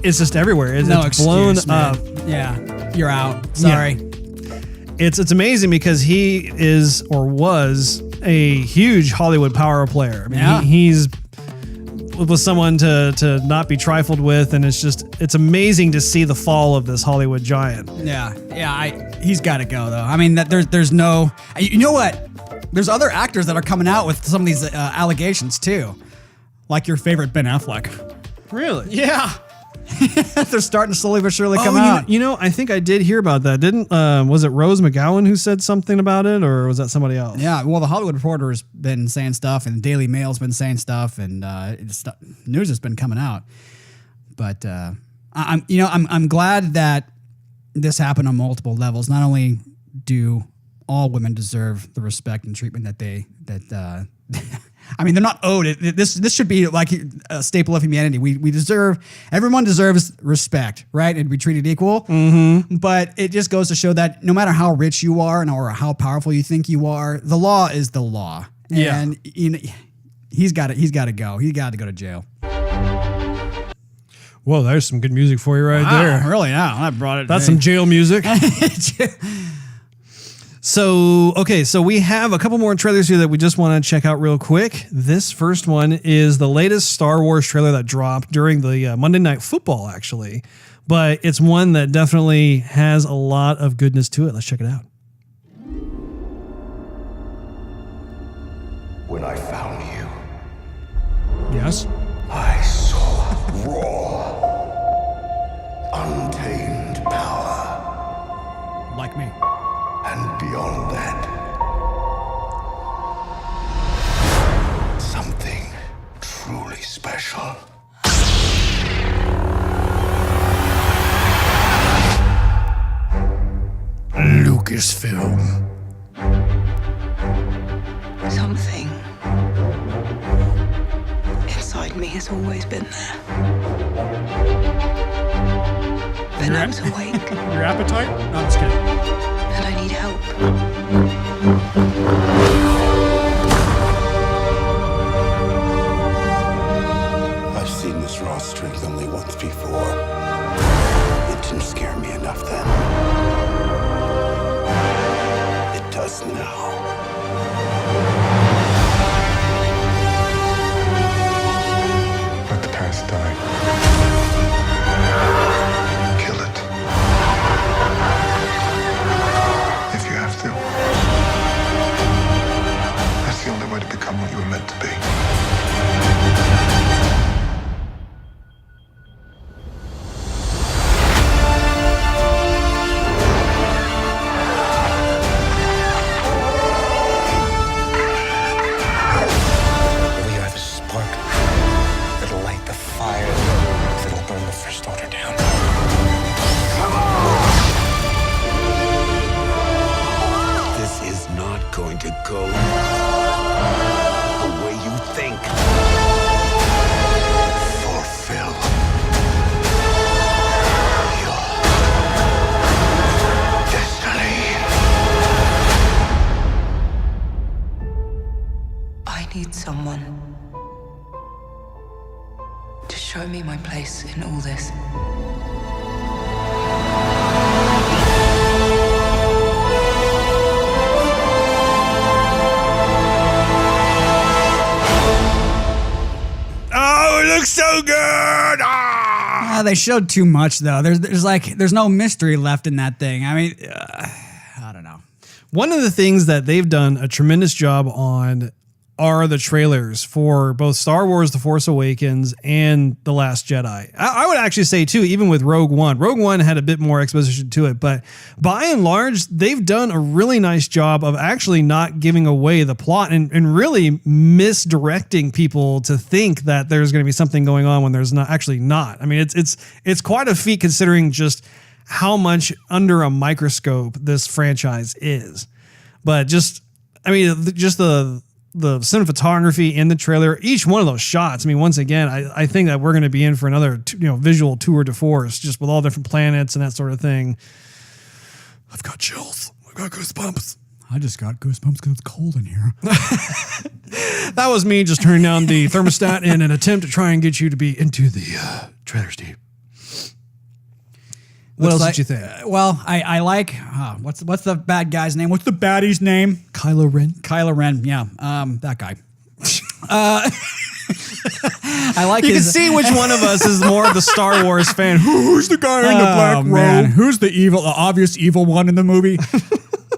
just everywhere. It's blown up. Yeah, you're out. Sorry. Yeah. It's amazing because he is or was a huge Hollywood power player. I mean, he's was someone to not be trifled with, and it's amazing to see the fall of this Hollywood giant. He's got to go though. I mean, there's no, you know what? There's other actors that are coming out with some of these allegations too, like your favorite Ben Affleck. Really? Yeah. They're starting to slowly but surely come out. You know, I think I did hear about that. Didn't was it Rose McGowan who said something about it, or was that somebody else? Yeah, well, the Hollywood Reporter has been saying stuff, and the Daily Mail's been saying stuff, and news has been coming out. But I'm glad that this happened on multiple levels. Not only do all women deserve the respect and treatment that I mean, they're not owed it. This should be like a staple of humanity. Everyone deserves respect, right? And be treated equal. Mm-hmm. But it just goes to show that no matter how rich you are or how powerful you think you are, the law is the law. Yeah. And he's got to go. He's got to go to jail. Whoa, there's some good music for you there. Really? Now I brought it. That's some jail music. So we have a couple more trailers here that we just want to check out real quick. This first one is the latest Star Wars trailer that dropped during the Monday Night Football, actually. But it's one that definitely has a lot of goodness to it. Let's check it out. When I found you, Yes? I saw raw, untamed power. Like me. And beyond that, something truly special. Lucasfilm. Something inside me has always been there. But now it's awake. Your appetite? No, I'm just kidding. And I need help. I've seen this raw strength only once before. It didn't scare me enough then. It does now. Let the past die. Kill it. If you have to. That's the only way to become what you were meant to be. We are the spark that'll light the fire that'll burn the First Order down. This is not going to go the way you think. Fulfill your destiny. I need someone to show me my place in all this. Oh, it looks so good! They showed too much though. There's no mystery left in that thing. I mean, I don't know. One of the things that they've done a tremendous job on are the trailers for both Star Wars The Force Awakens and The Last Jedi. I would actually say too, even with Rogue One. Rogue One had a bit more exposition to it, but by and large, they've done a really nice job of actually not giving away the plot and really misdirecting people to think that there's going to be something going on when there's not actually not. I mean, it's quite a feat considering just how much under a microscope this franchise is. But just the cinematography in the trailer, each one of those shots. I mean, once again, I think that we're going to be in for another visual tour de force, just with all different planets and that sort of thing. I've got chills. I've got goosebumps. I just got goosebumps because it's cold in here. That was me just turning down the thermostat in an attempt to try and get you to be into the trailer, Steve. What else did you think? Well, I like what's the bad guy's name? What's the baddie's name? Kylo Ren. Kylo Ren. Yeah, that guy. I like You can his, see which one of us is more of the Star Wars fan. Who's the guy in the black robe? Who's the obvious evil one in the movie?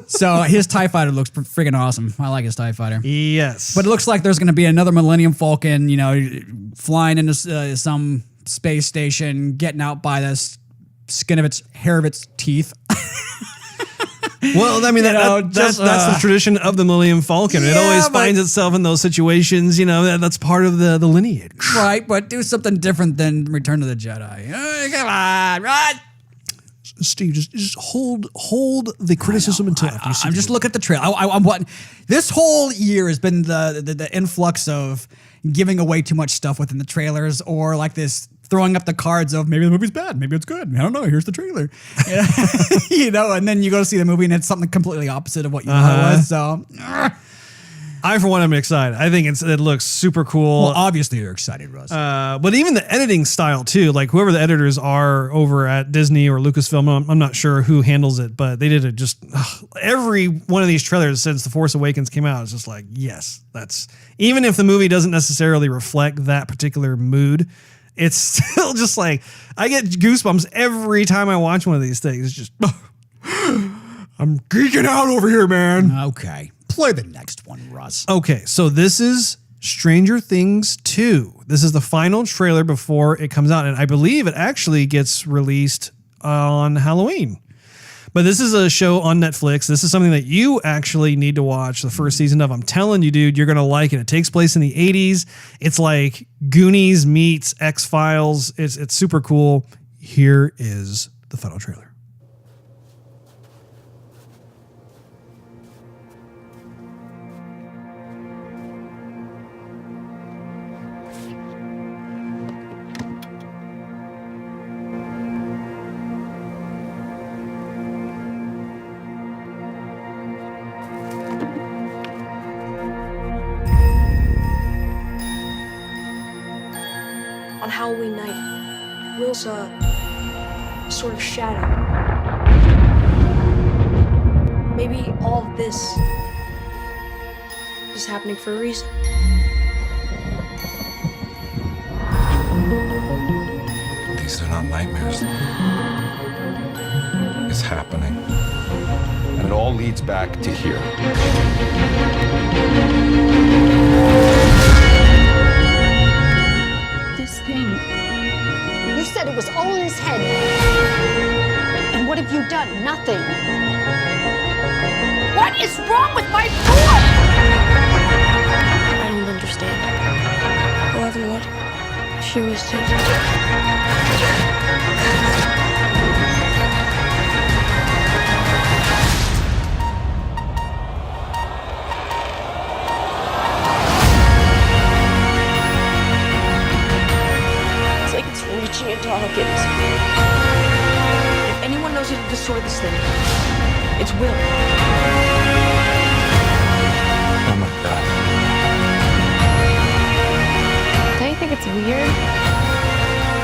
So his TIE Fighter looks freaking awesome. I like his TIE Fighter. Yes. But it looks like there's going to be another Millennium Falcon, flying into some space station, getting out by the skin of its hair of its teeth. Well, I mean, that's the tradition of the Millennium Falcon. It always finds itself in those situations. That's part of the lineage. Right, but do something different than Return of the Jedi. Come on, right? Steve, just hold the criticism until after you see I'm just looking at the trailer. I'm what this whole year has been the influx of giving away too much stuff within the trailers, or like this throwing up the cards of maybe the movie's bad, maybe it's good. I don't know. Here's the trailer, and then you go to see the movie and it's something completely opposite of what you thought it was. So. For one, I'm excited. I think it looks super cool. Well, obviously you're excited, Russ. But even the editing style too, like whoever the editors are over at Disney or Lucasfilm, I'm not sure who handles it, but they did it just every one of these trailers since The Force Awakens came out. It's just like, yes, that's even if the movie doesn't necessarily reflect that particular mood, it's still just like I get goosebumps every time I watch one of these things. It's just I'm geeking out over here, man. Okay. Play the next one, Russ. Okay, so this is Stranger Things 2. This is the final trailer before it comes out, and I believe it actually gets released on Halloween. But this is a show on Netflix. This is something that you actually need to watch the first season of. I'm telling you, dude, you're going to like it. It takes place in the 80s. It's like Goonies meets X-Files. It's super cool. Here is the final trailer. On Halloween night, Will saw a sort of shadow. Maybe all of this is happening for a reason. These are not nightmares. It's happening. And it all leads back to here. You said it was all in his head. And what have you done? Nothing. What is wrong with my boy? I don't understand. 11 what? She was too. It's like it's reaching into Hawkins. If anyone knows how to destroy this thing, it's Will. Oh my God. Don't you think it's weird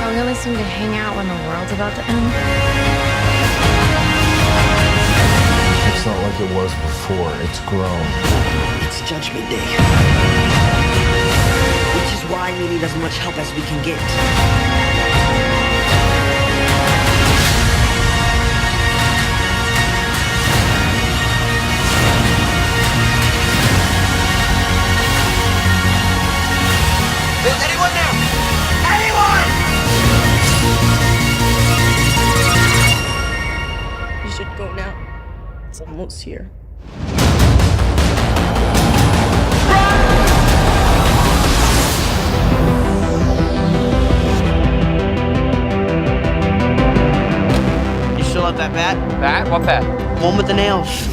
how we only seem to hang out when the world's about to end? It's not like it was before. It's grown. It's Judgment Day. Which is why we need as much help as we can get. Is anyone there? Anyone! You should go now. It's almost here. You still have that bat? Bat? What bat? One with the nails.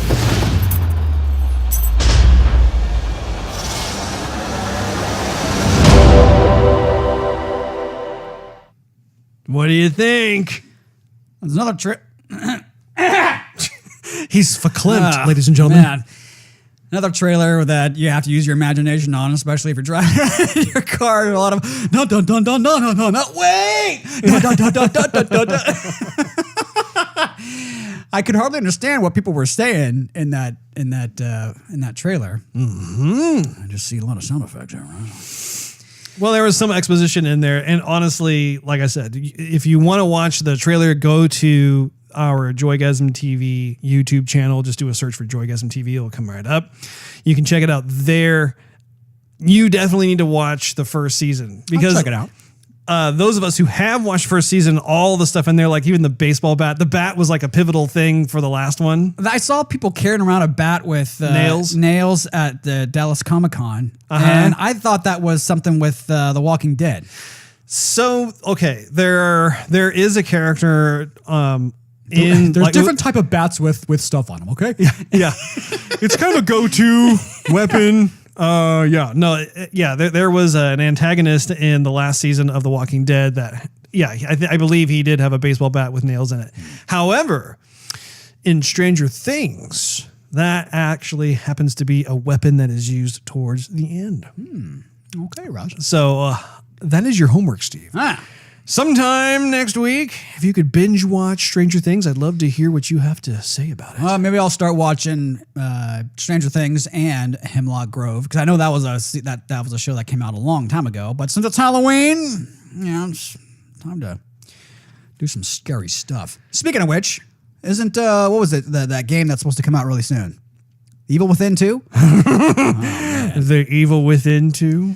What do you think? There's another trip. He's verklempt, ladies and gentlemen. Man. Another trailer that you have to use your imagination on, especially if you're driving your car. A lot of no, wait, no. I could hardly understand what people were saying in that trailer. I just see a lot of sound effects there. Right? Well, there was some exposition in there. And honestly, like I said, if you want to watch the trailer, go to our Joygasm TV YouTube channel. Just do a search for Joygasm TV. It'll come right up. You can check it out there. You definitely need to watch the first season because check it out. Those of us who have watched first season, all the stuff in there, like even the baseball bat, the bat was like a pivotal thing for the last one. I saw people carrying around a bat with nails at the Dallas Comic-Con, and I thought that was something with The Walking Dead. So, okay, there is a character there's like, different type of bats with stuff on them, okay? Yeah. It's kind of a go-to weapon. There was an antagonist in the last season of The Walking Dead that, I believe he did have a baseball bat with nails in it. However, in Stranger Things, that actually happens to be a weapon that is used towards the end. Okay, Roger. So that is your homework, Steve. Sometime next week, if you could binge watch Stranger Things, I'd love to hear what you have to say about it. Maybe I'll start watching Stranger Things and Hemlock Grove because I know that was a show that came out a long time ago. But since it's Halloween, it's time to do some scary stuff. Speaking of which, isn't what was it that game that's supposed to come out really soon? Evil Within 2? The Evil Within 2?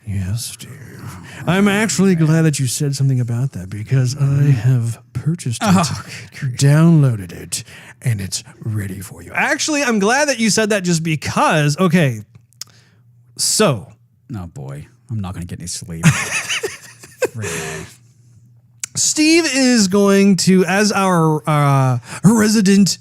Yes, Steve. I'm actually glad that you said something about that because I have purchased it, downloaded it, and it's ready for you. Actually, I'm glad that you said that just because, okay, so. Oh boy, I'm not going to get any sleep. Steve is going to, as our resident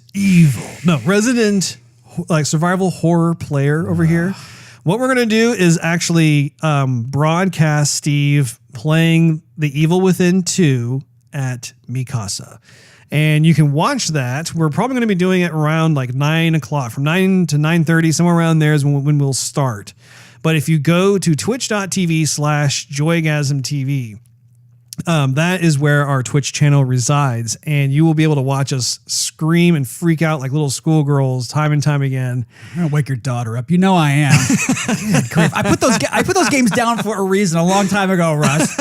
like survival horror player over here. What we're going to do is actually broadcast Steve playing The Evil Within 2 at Mikasa. And you can watch that. We're probably going to be doing it around like 9 o'clock. From 9 to 9:30, somewhere around there is when we'll start. But if you go to twitch.tv/JoygasmTV, that is where our Twitch channel resides. And you will be able to watch us scream and freak out like little schoolgirls time and time again. I'm going to wake your daughter up. You know I am. Good grief. I put those games down for a reason a long time ago, Russ.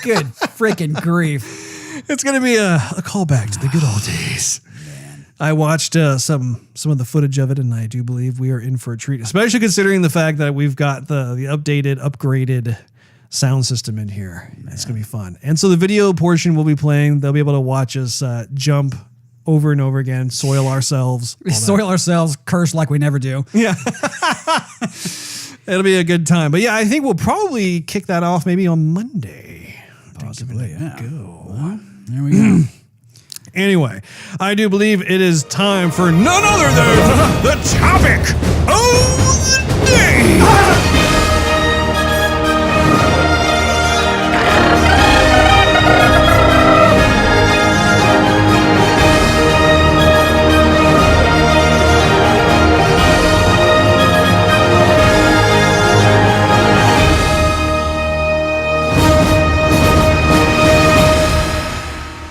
Good freaking grief. It's going to be a callback to the good old days. Man. I watched some of the footage of it, and I do believe we are in for a treat, especially considering the fact that we've got the upgraded sound system in here. Man. It's going to be fun. And so the video portion we'll be playing, they'll be able to watch us jump over and over again, soil ourselves. Curse like we never do. Yeah. It'll be a good time. But yeah, I think we'll probably kick that off maybe on Monday. Possibly, yeah. Go. Well, there we go. Anyway, I do believe it is time for none other than the topic of the day.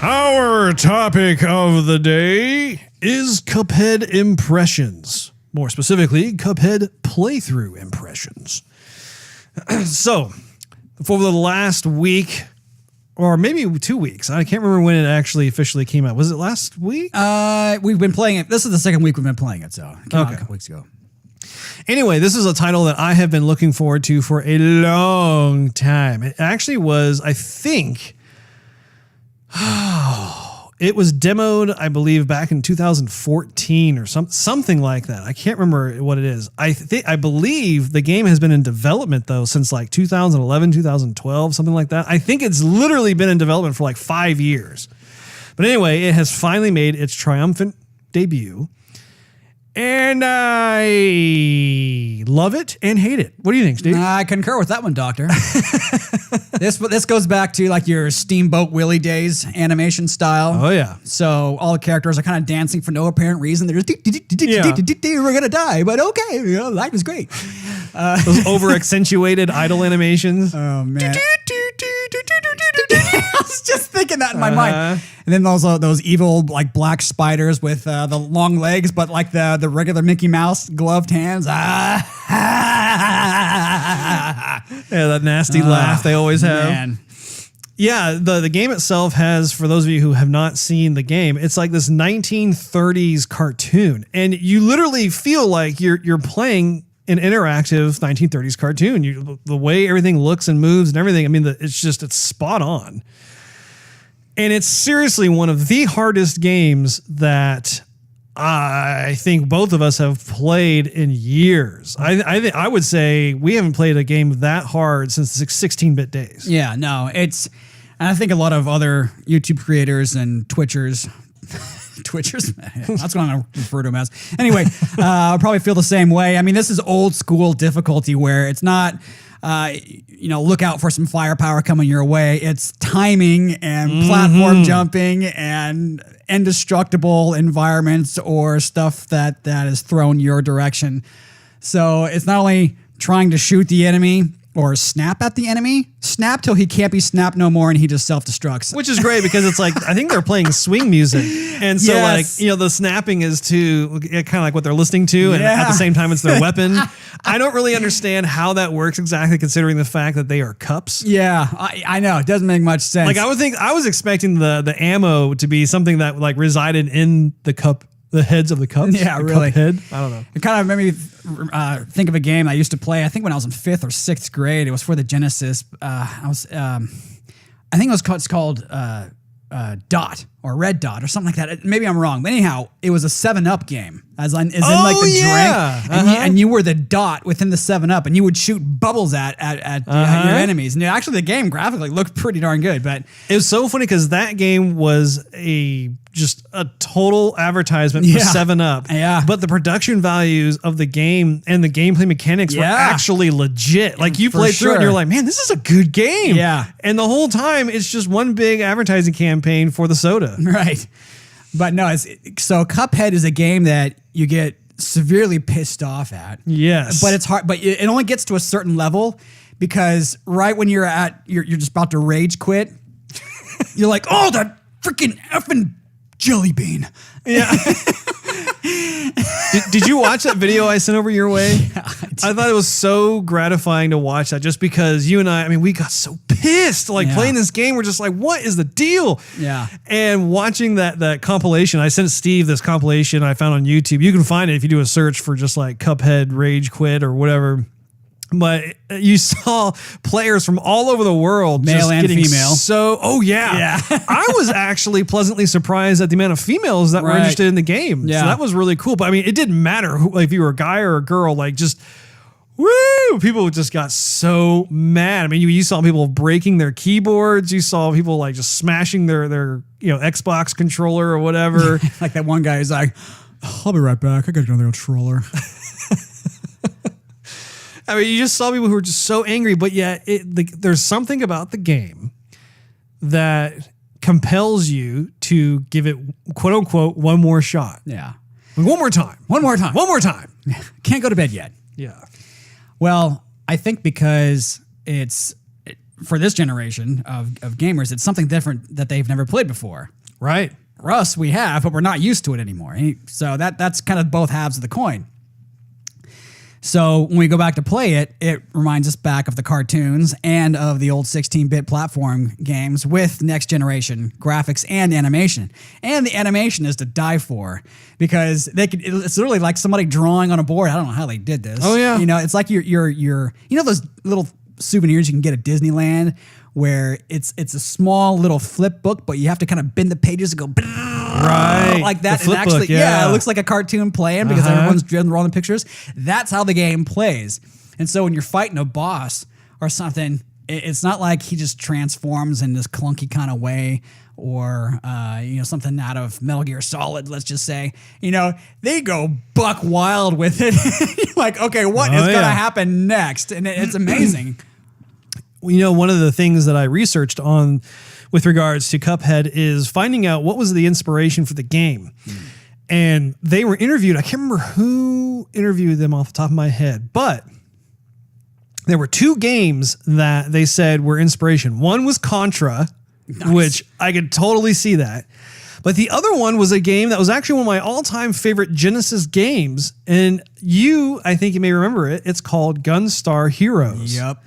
Our topic of the day is Cuphead impressions. More specifically, Cuphead playthrough impressions. So, for the last week, or maybe 2 weeks, I can't remember when it actually officially came out. Was it last week? We've been playing it. This is the second week we've been playing it, so it came out a couple weeks ago. Anyway, this is a title that I have been looking forward to for a long time. It actually was, I think, it was demoed, I believe, back in 2014 or something like that. I can't remember what it is. I believe the game has been in development though since like 2011, 2012, something like that. I think it's literally been in development for like 5 years. But anyway, it has finally made its triumphant debut. And I love it and hate it. What do you think, Steve? I concur with that one, Doctor. This goes back to like your Steamboat Willie days animation style. Oh, yeah. So all the characters are kind of dancing for no apparent reason. They're just, we're going to die, but okay. Life is great. Those over-accentuated idle animations. Oh, man. I was just thinking that in my mind. And then those evil like black spiders with the long legs, but like the regular Mickey Mouse gloved hands. Yeah, that nasty laugh they always have. Man. Yeah, the game itself has, for those of you who have not seen the game, it's like this 1930s cartoon, and you literally feel like you're playing an interactive 1930s cartoon. The way everything looks and moves and everything, I mean, it's spot on. And it's seriously one of the hardest games that I think both of us have played in years. I would say we haven't played a game that hard since the 16-bit days. Yeah, no, and I think a lot of other YouTube creators and Twitchers, that's what I'm going to refer to them as. Anyway, I'll probably feel the same way. I mean, this is old school difficulty where it's not, look out for some firepower coming your way. It's timing and platform jumping and indestructible environments or stuff that is thrown your direction. So it's not only trying to shoot the enemy or snap at the enemy, snap till he can't be snapped no more and he just self-destructs. Which is great because it's like, I think they're playing swing music. And so Yes. the snapping is to kind of like what they're listening to. And at the same time, it's their weapon. I don't really understand how that works exactly, considering the fact that they are cups. Yeah, I know. It doesn't make much sense. Like I was expecting the ammo to be something that like resided in the cup, the heads of the cups. Yeah, the really. Cup head. I don't know. It kind of made me think of a game I used to play. I think when I was in 5th or 6th grade. It was for the Genesis. I think it's called Dot or Red Dot or something like that. Maybe I'm wrong, but anyhow, it was a 7-Up game, as in like the drink, and you were the dot within the 7-Up, and you would shoot bubbles at your enemies. And actually, the game graphically looked pretty darn good. But it was so funny because that game was just a total advertisement for 7-Up. Yeah. But the production values of the game and the gameplay mechanics were actually legit. Like you played through it and you're like, man, this is a good game. Yeah. And the whole time it's just one big advertising campaign for the soda. Right. But no, so Cuphead is a game that you get severely pissed off at. Yes. But it's hard, but it only gets to a certain level because right when you're just about to rage quit, you're like, oh, that freaking effing jelly bean. Yeah. Did you watch that video I sent over your way? Yeah, I thought it was so gratifying to watch that just because you and I mean, we got so pissed like playing this game. We're just like, what is the deal? Yeah. And watching that compilation, I sent Steve this compilation I found on YouTube. You can find it if you do a search for just like Cuphead Rage Quit or whatever. But you saw players from all over the world, male just and getting female. Yeah. I was actually pleasantly surprised at the amount of females that were interested in the game. Yeah. So that was really cool. But I mean, it didn't matter if you were a guy or a girl, like just woo! People just got so mad. I mean, you saw people breaking their keyboards. You saw people like just smashing their Xbox controller or whatever. Like that one guy is like, I'll be right back. I got another controller. I mean, you just saw people who were just so angry, but yet there's something about the game that compels you to give it, quote unquote, one more shot. Yeah. One more time. One more time. One more time. Can't go to bed yet. Yeah. Well, I think because for this generation of gamers, it's something different that they've never played before. Right. Russ, we have, but we're not used to it anymore. So that's kind of both halves of the coin. So when we go back to play it, it reminds us back of the cartoons and of the old 16-bit platform games with next generation graphics and animation. And the animation is to die for because it's literally like somebody drawing on a board. I don't know how they did this. Oh yeah. It's like you're those little souvenirs you can get at Disneyland where it's a small little flip book, but you have to kind of bend the pages and go right like that. The flip And actually, book, yeah. it looks like a cartoon playing because everyone's drawing the pictures. That's how the game plays. And so when you're fighting a boss or something, it's not like he just transforms in this clunky kind of way or something out of Metal Gear Solid, let's just say. They go buck wild with it. You're like, okay, what is going to happen next? And it's amazing. One of the things that I researched on with regards to Cuphead is finding out what was the inspiration for the game. And they were interviewed. I can't remember who interviewed them off the top of my head, but there were two games that they said were inspiration. One was Contra, which I could totally see that. But the other one was a game that was actually one of my all-time favorite Genesis games. And I think you may remember it. It's called Gunstar Heroes. Yep.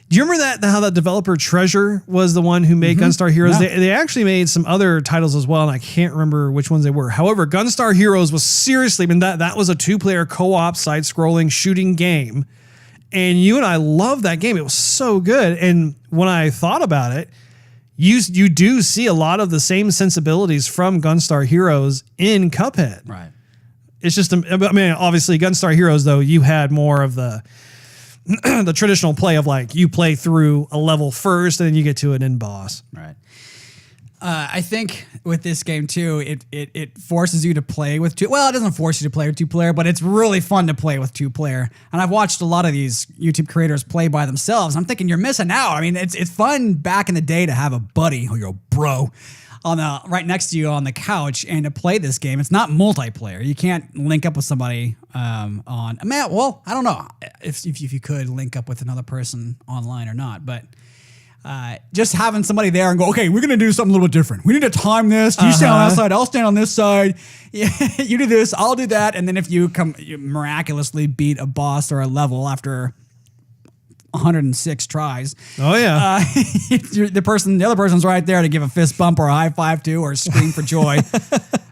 Do you remember how that developer Treasure was the one who made Gunstar Heroes? Yeah. They actually made some other titles as well, and I can't remember which ones they were. However, Gunstar Heroes was seriously, I mean, that was a 2-player co-op side-scrolling shooting game, and you and I loved that game. It was so good, and when I thought about it, you do see a lot of the same sensibilities from Gunstar Heroes in Cuphead. Right. It's just, I mean, obviously Gunstar Heroes, though, you had more of the traditional play of like you play through a level first and then you get to an end boss. Right. I think with this game too, it forces you to play with two. Well, it doesn't force you to play with 2-player, but it's really fun to play with 2-player. And I've watched a lot of these YouTube creators play by themselves. I'm thinking you're missing out. I mean, it's fun back in the day to have a buddy or your bro on the right next to you on the couch and to play this game. It's not multiplayer. You can't link up with somebody on. Man, well, I don't know if you could link up with another person online or not, but just having somebody there and go, okay, we're gonna do something a little bit different. We need to time this. You stand on that side, I'll stand on this side. Yeah, you do this, I'll do that, and then if you miraculously beat a boss or a level after 106 tries. Oh yeah. The other person's right there to give a fist bump or a high five to or scream for joy,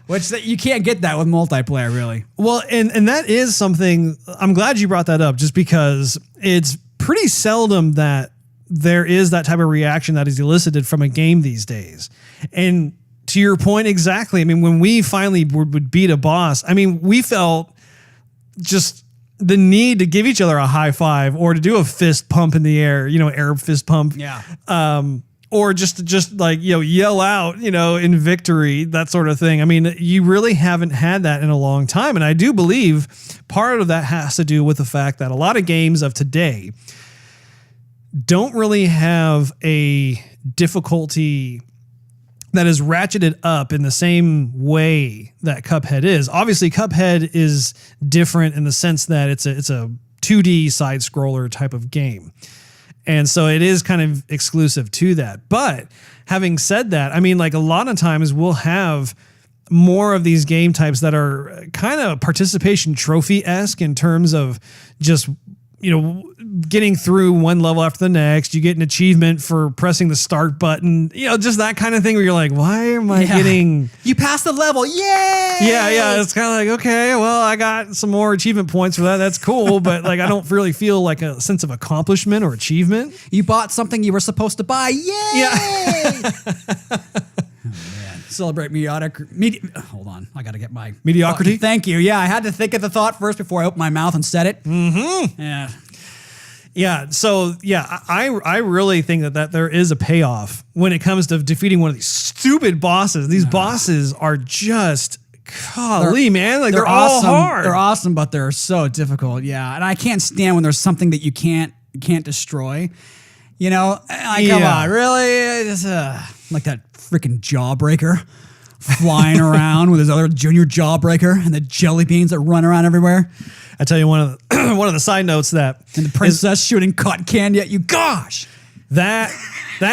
which you can't get that with multiplayer really. Well, and that is something, I'm glad you brought that up just because it's pretty seldom that there is that type of reaction that is elicited from a game these days. And to your point, exactly. I mean, when we finally would beat a boss, I mean, we felt just the need to give each other a high five or to do a fist pump in the air, Arab fist pump. Yeah. Or just like, yell out, in victory, that sort of thing. I mean, you really haven't had that in a long time. And I do believe part of that has to do with the fact that a lot of games of today don't really have a difficulty that is ratcheted up in the same way that Cuphead is. Obviously, Cuphead is different in the sense that it's a 2D side scroller type of game. And so it is kind of exclusive to that. But having said that, I mean, like a lot of times we'll have more of these game types that are kind of participation trophy-esque in terms of just, getting through one level after the next. You get an achievement for pressing the start button, just that kind of thing where you're like, why am I getting... You passed the level, yay! Yeah. It's kind of like, okay, well, I got some more achievement points for that. That's cool. But like, I don't really feel like a sense of accomplishment or achievement. You bought something you were supposed to buy, yay! Yeah. Celebrate hold on, I gotta get my mediocrity. Thank you. Yeah, I had to think of the thought first before I opened my mouth and said it. Mm-hmm. Yeah. So I really think that there is a payoff when it comes to defeating one of these stupid bosses. These bosses are just man, like they're all awesome. hard. They're awesome, but they're so difficult. Yeah, and I can't stand when there's something that you can't destroy. Come on, really? Like that freaking Jawbreaker flying around with his other junior Jawbreaker and the jelly beans that run around everywhere. I tell you one of the side notes that and the princess shooting cotton candy at you. Gosh, that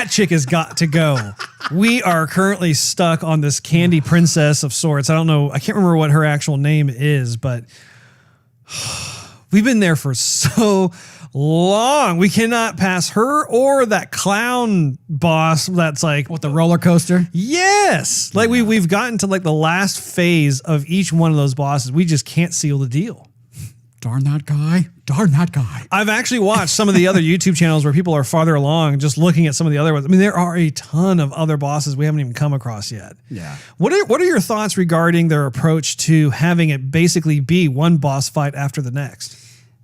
chick has got to go. We are currently stuck on this candy princess of sorts. I don't know. I can't remember what her actual name is, but we've been there for so long. We cannot pass her or that clown boss that's like with the roller coaster. Yes. Like we've gotten to like the last phase of each one of those bosses. We just can't seal the deal. Darn that guy. I've actually watched some of the other YouTube channels where people are farther along just looking at some of the other ones. I mean, there are a ton of other bosses we haven't even come across yet. Yeah. What are your thoughts regarding their approach to having it basically be one boss fight after the next?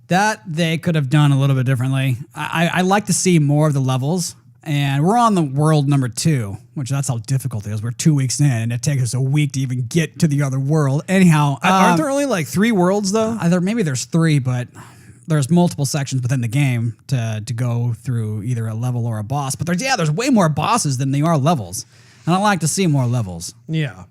That they could have done a little bit differently. I like to see more of the levels, and we're on the world number 2, which that's how difficult it is. We're 2 weeks in, and it takes us a week to even get to the other world. Anyhow, aren't there only like 3 worlds though? Maybe there's 3, but there's multiple sections within the game to go through either a level or a boss. But there's way more bosses than there are levels, and I like to see more levels. Yeah.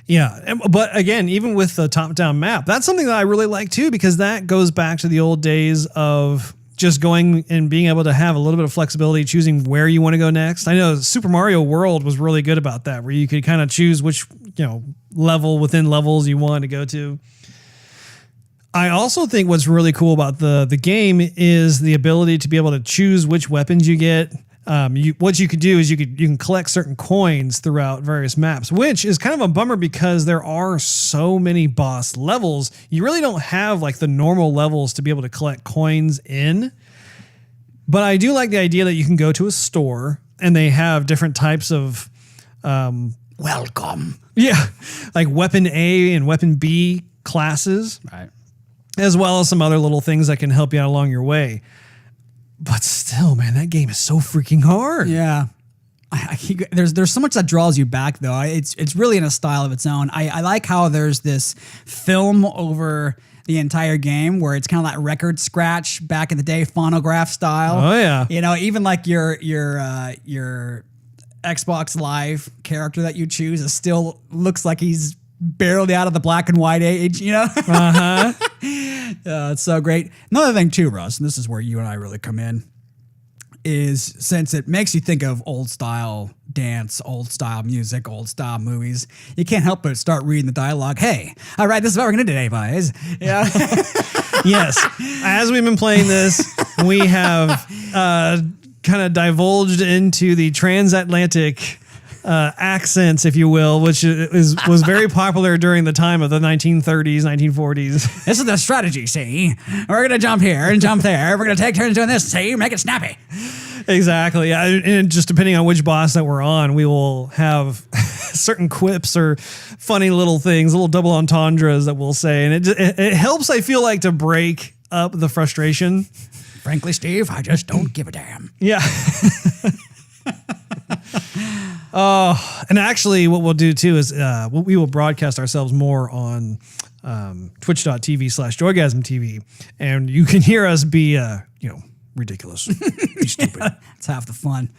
Yeah, but again, even with the top-down map, that's something that I really like too, because that goes back to the old days of just going and being able to have a little bit of flexibility, choosing where you want to go next. I know Super Mario World was really good about that, where you could kind of choose which level within levels you wanted to go to. I also think what's really cool about the game is the ability to be able to choose which weapons you get. What you could do is you can collect certain coins throughout various maps, which is kind of a bummer because there are so many boss levels. You really don't have like the normal levels to be able to collect coins in. But I do like the idea that you can go to a store and they have different types of Welcome. yeah, like weapon A and weapon B classes. Right. As well as some other little things that can help you out along your way. But still, man, that game is so freaking hard. Yeah. There's so much that draws you back, though. It's really in a style of its own. I like how there's this film over the entire game where it's kind of like record scratch back in the day, phonograph style. Oh, yeah. You know, even like your Xbox Live character that you choose is still looks like he's barely out of the black and white age, you know? Uh-huh. It's so great. Another thing too, Russ, and this is where you and I really come in, is since it makes you think of old style dance, old style music, old style movies, you can't help but start reading the dialogue. Hey, all right, this is what we're going to do today, boys. Yeah. Yes. As we've been playing this, we have kind of divulged into the transatlantic accents, if you will, which was very popular during the time of the 1930s, 1940s. This is the strategy, see? We're going to jump here and jump there. We're going to take turns doing this, see? Make it snappy. Exactly. Yeah. And just depending on which boss that we're on, we will have certain quips or funny little things, little double entendres that we'll say. And it helps, I feel like, to break up the frustration. Frankly, Steve, I just don't give a damn. Yeah. Oh, and actually what we'll do too is we will broadcast ourselves more on twitch.tv/Joygasm TV. And you can hear us be, ridiculous. Be stupid. It's half the fun.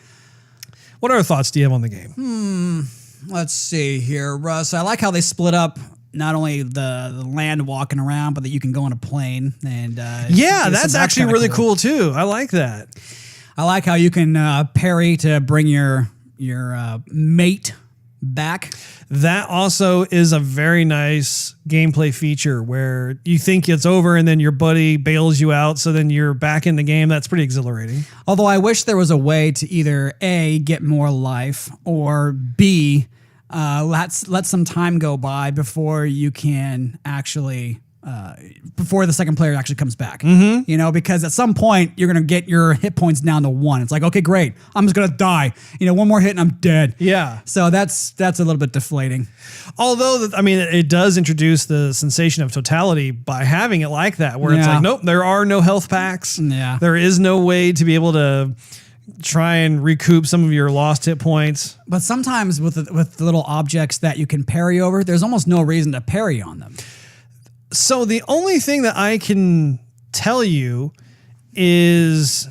What other thoughts do you have on the game? Let's see here, Russ. I like how they split up not only the land walking around, but that you can go on a plane. And yeah, that's actually really cool too. I like that. I like how you can parry to bring your mate back. That also is a very nice gameplay feature where you think it's over and then your buddy bails you out, so then you're back in the game. That's pretty exhilarating. Although I wish there was a way to either A, get more life, or B, let some time go by before you can actually before the second player actually comes back. Mm-hmm. You know, because at some point you're going to get your hit points down to 1. It's like, okay, great. I'm just going to die. You know, one more hit and I'm dead. Yeah. So that's a little bit deflating. Although, I mean, it does introduce the sensation of totality by having it like that, where it's like, nope, there are no health packs. Yeah. There is no way to be able to try and recoup some of your lost hit points. But sometimes with the little objects that you can parry over, there's almost no reason to parry on them. So the only thing that I can tell you is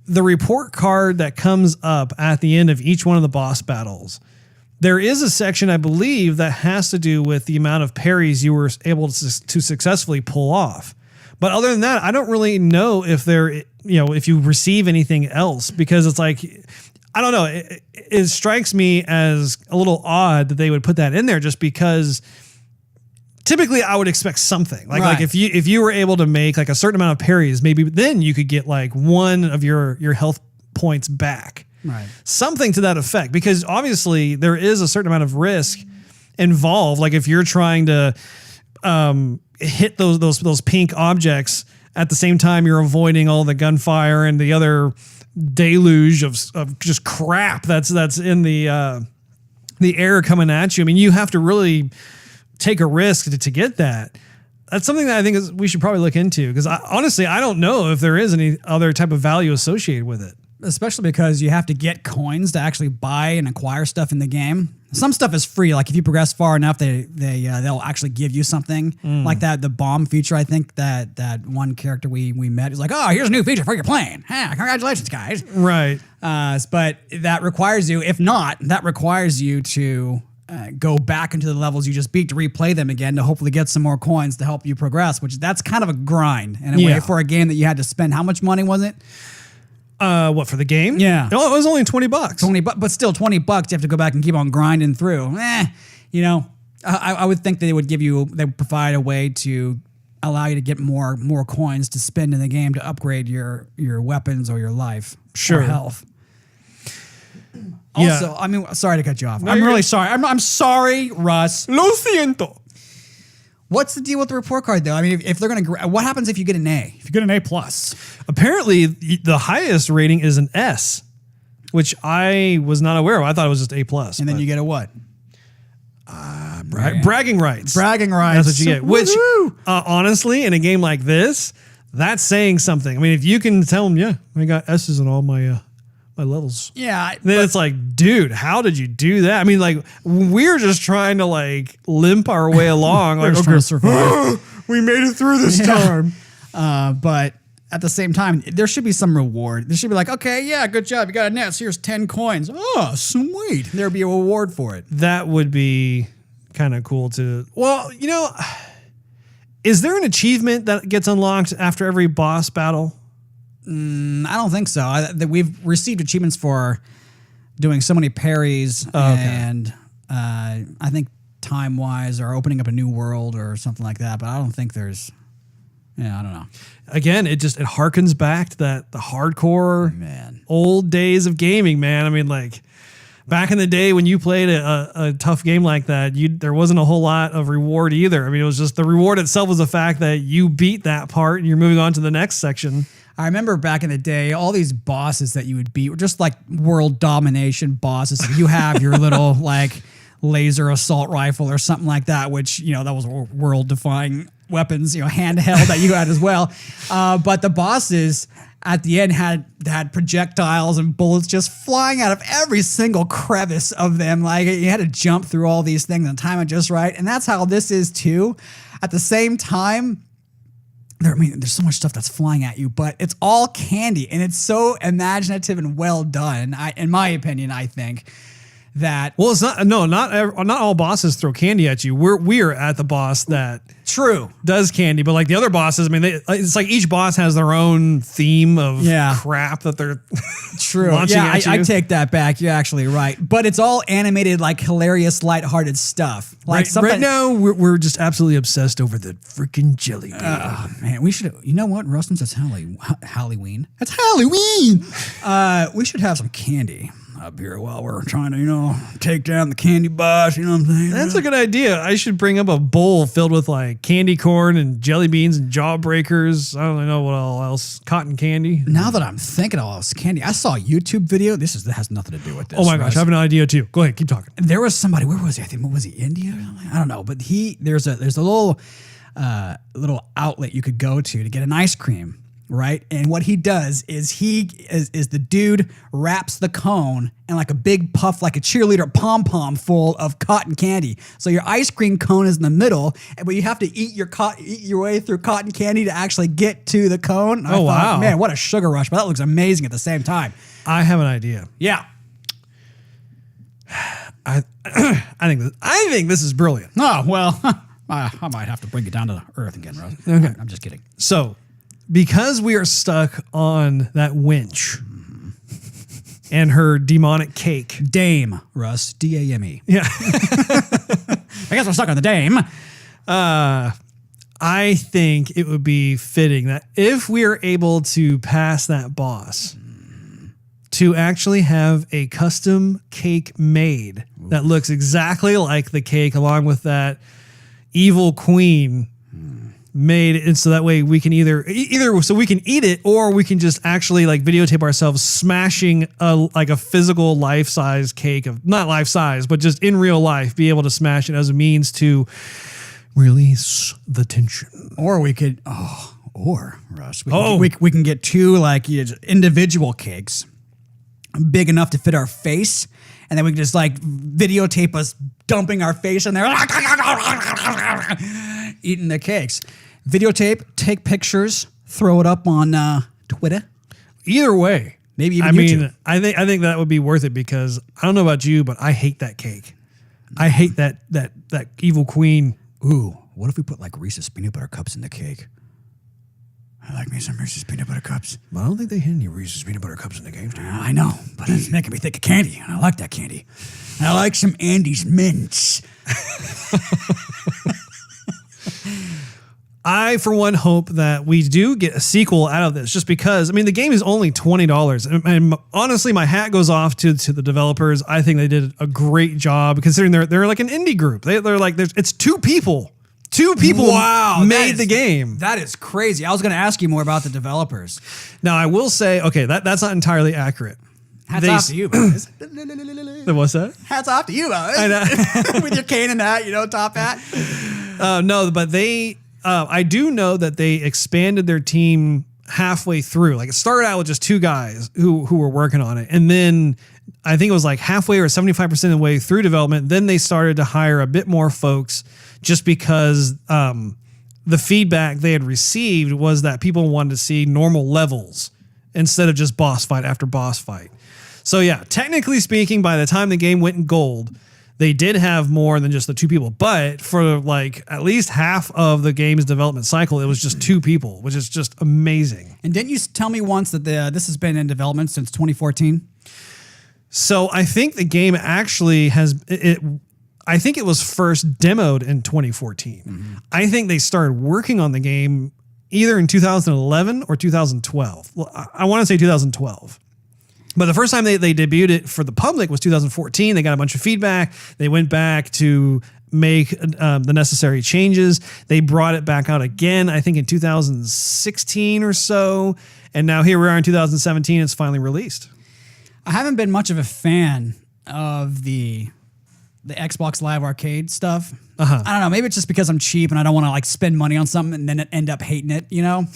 the report card that comes up at the end of each one of the boss battles. There is a section, I believe, that has to do with the amount of parries you were able to successfully pull off. But other than that, I don't really know if if you receive anything else, because it's like, I don't know. It strikes me as a little odd that they would put that in there, just because typically I would expect something like if you were able to make like a certain amount of parries, maybe then you could get like one of your health points back. Right. Something to that effect, because obviously there is a certain amount of risk involved. Like if you're trying to hit those pink objects at the same time you're avoiding all the gunfire and the other deluge of just crap that's in the air coming at you. I mean, you have to really take a risk to get that. That's something that I think we should probably look into, because honestly, I don't know if there is any other type of value associated with it. Especially because you have to get coins to actually buy and acquire stuff in the game. Some stuff is free. Like if you progress far enough, they'll actually give you something like that. The bomb feature, I think that one character we met is like, oh, here's a new feature for your plane. Yeah, congratulations, guys. Right. But that requires you, if not, that requires you to go back into the levels you just beat to replay them again to hopefully get some more coins to help you progress, which that's kind of a grind in a way for a game that you had to spend. How much money was it? What, for the game? Yeah. Oh, it was only $20. $20, but still $20. You have to go back and keep on grinding through. I would think they would provide a way to allow you to get more coins to spend in the game to upgrade your weapons or your life Sure. or health. Yeah. Also, I mean, sorry to cut you off. No, I'm you're really good. sorry. I'm sorry, Russ. Lo siento. What's the deal with the report card, though? I mean, if they're going to, what happens if you get an A? If you get an A plus, Apparently, the highest rating is an S, which I was not aware of. I thought it was just A plus. and then you get a what? bragging rights. Bragging rights. That's what you get. Which, honestly, in a game like this, that's saying something. I mean, if you can tell them, yeah, I got S's in all my my levels. Yeah. Then it's like, dude, how did you do that? I mean, like, we're just trying to like limp our way along. Like, We're just trying to survive. we made it through this time. But at the same time, there should be some reward. There should be like, okay, yeah, good job. You got a net. So here's 10 coins. Oh, sweet. There'd be a reward for it. That would be kind of cool to. Well, you know, is there an achievement that gets unlocked after every boss battle? I don't think so. We've received achievements for doing so many parries and I think time-wise or opening up a new world or something like that. But I don't think there's, I don't know. Again, it harkens back to the hardcore old days of gaming, man. I mean, like back in the day when you played a tough game like that, there wasn't a whole lot of reward either. I mean, it was just the reward itself was the fact that you beat that part and you're moving on to the next section. I remember back in the day, all these bosses that you would beat were just like world domination bosses. You have your little like laser assault rifle or something like that, which, that was world defying weapons, handheld that you had as well. But the bosses at the end had projectiles and bullets just flying out of every single crevice of them. Like you had to jump through all these things and time it just right. And that's how this is too. At the same time, there's so much stuff that's flying at you, but it's all candy and it's so imaginative and well done. In my opinion, I think that. Well, it's not all bosses throw candy at you. We're at the boss that does candy, but like the other bosses, I mean, it's like each boss has their own theme of crap that they're launching at you. I take that back. You're actually right, but it's all animated, like hilarious, lighthearted stuff. Like right now, we're just absolutely obsessed over the freaking jelly bean. Oh man, we should. You know what, Russ? Since it's Halloween. It's Halloween. We should have some candy up here while we're trying to, take down the candy boss. You know what I'm saying? That's a good idea. I should bring up a bowl filled with like candy corn and jelly beans and jawbreakers. I don't know what all else. Cotton candy. Now that I'm thinking of all this candy, I saw a YouTube video. That has nothing to do with this. Oh my gosh, I have an idea too. Go ahead, keep talking. There was somebody. Where was he? I think was he India? I don't know. But there's a little outlet you could go to get an ice cream. Right. And what he does is the dude wraps the cone in like a big puff, like a cheerleader pom-pom full of cotton candy. So your ice cream cone is in the middle, but you have to eat your way through cotton candy to actually get to the cone. And wow. Man, what a sugar rush. But that looks amazing at the same time. I have an idea. Yeah. I think this is brilliant. Oh, well, I might have to bring it down to earth again, Russ. Okay. I'm just kidding. So, because we are stuck on that winch and her demonic cake. Dame, Russ. D-A-M-E. Yeah. I guess we're stuck on the dame. I think it would be fitting that if we are able to pass that boss, to actually have a custom cake made that looks exactly like the cake, along with that evil queen made, and so that way we can either so we can eat it, or we can just actually like videotape ourselves smashing a physical life-size cake of, not life-size, but just in real life, be able to smash it as a means to release the tension. Or we could, Russ, we can get two like individual cakes big enough to fit our face, and then we can just like videotape us dumping our face in there, eating the cakes. Videotape, take pictures, throw it up on Twitter. Either way, maybe even YouTube. I think that would be worth it, because I don't know about you, but I hate that cake. I hate that evil queen. Ooh, what if we put like Reese's peanut butter cups in the cake? I like me some Reese's peanut butter cups. But I don't think they hit any Reese's peanut butter cups in the games, do you? I know, but it's making me think of candy, and I like that candy. And I like some Andy's mints. I, for one, hope that we do get a sequel out of this, just because, I mean, the game is only $20. And honestly, my hat goes off to the developers. I think they did a great job, considering they're like an indie group. They're like, it's two people. Two people made the game. That is crazy. I was going to ask you more about the developers. Now, I will say, okay, that's not entirely accurate. Hats off to you, boys. What's that? Hats off to you, boys. With your cane and hat, top hat. No, but I do know that they expanded their team halfway through. Like, it started out with just two guys who were working on it. And then I think it was like halfway or 75% of the way through development. Then they started to hire a bit more folks, just because the feedback they had received was that people wanted to see normal levels instead of just boss fight after boss fight. So yeah, technically speaking, by the time the game went in gold, they did have more than just the two people. But for like at least half of the game's development cycle, it was just two people, which is just amazing. And didn't you tell me once that this has been in development since 2014? So I think the game actually I think it was first demoed in 2014. Mm-hmm. I think they started working on the game either in 2011 or 2012. Well, I want to say 2012. But the first time they debuted it for the public was 2014. They got a bunch of feedback. They went back to make the necessary changes. They brought it back out again, I think in 2016 or so. And now here we are in 2017. It's finally released. I haven't been much of a fan of the Xbox Live Arcade stuff. I don't know. Maybe it's just because I'm cheap and I don't want to like spend money on something and then end up hating it, I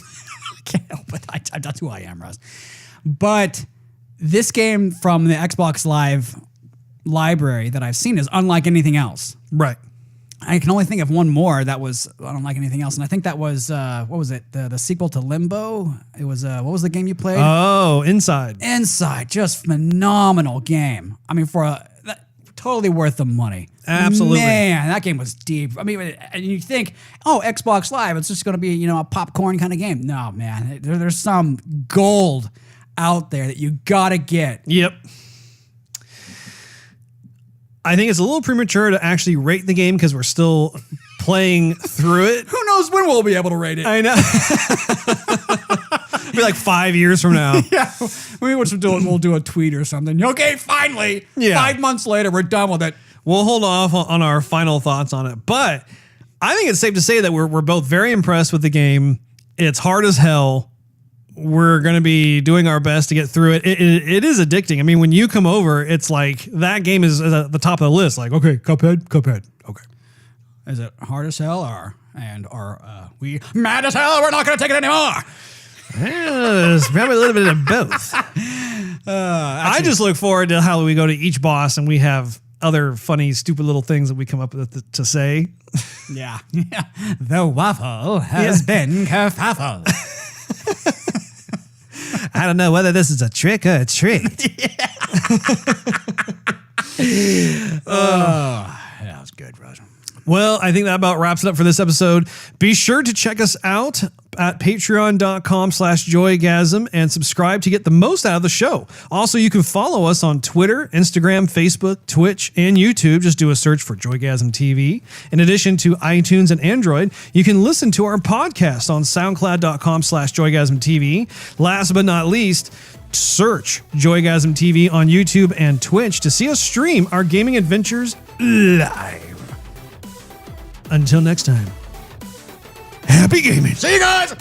can't help it. That's who I am, Russ. But this game from the Xbox Live library that I've seen is unlike anything else. Right. I can only think of one more that was unlike anything else. And I think that was, what was it? The sequel to Limbo. It was, what was the game you played? Oh, Inside. Inside. Just phenomenal game. I mean, totally worth the money. Absolutely. Man, that game was deep. I mean, and you think, Xbox Live, it's just going to be, a popcorn kind of game. No, man. There's some gold out there that you got to get. Yep. I think it's a little premature to actually rate the game because we're still playing through it. Who knows when we'll be able to rate it? I know. It'll be like 5 years from now. Yeah. We'll do a tweet or something. Okay, finally. Yeah. 5 months later, we're done with it. We'll hold off on our final thoughts on it. But I think it's safe to say that we're both very impressed with the game. It's hard as hell. We're going to be doing our best to get through it. It is addicting. I mean, when you come over, it's like that game is at the top of the list. Like, okay, Cuphead. Okay. Is it hard as hell are we mad as hell? We're not going to take it anymore. It's probably a little bit of both. I just look forward to how we go to each boss and we have other funny, stupid little things that we come up with to say. Yeah. The waffle has been kerfuffle. I don't know whether this is a trick or a treat. That was good, Roger. Well, I think that about wraps it up for this episode. Be sure to check us out at patreon.com/joygasm and subscribe to get the most out of the show. Also, you can follow us on Twitter, Instagram, Facebook, Twitch, and YouTube. Just do a search for Joygasm TV. In addition to iTunes and Android, you can listen to our podcast on soundcloud.com/Joygasm TV. Last but not least, search Joygasm TV on YouTube and Twitch to see us stream our gaming adventures live. Until next time, happy gaming. See you guys!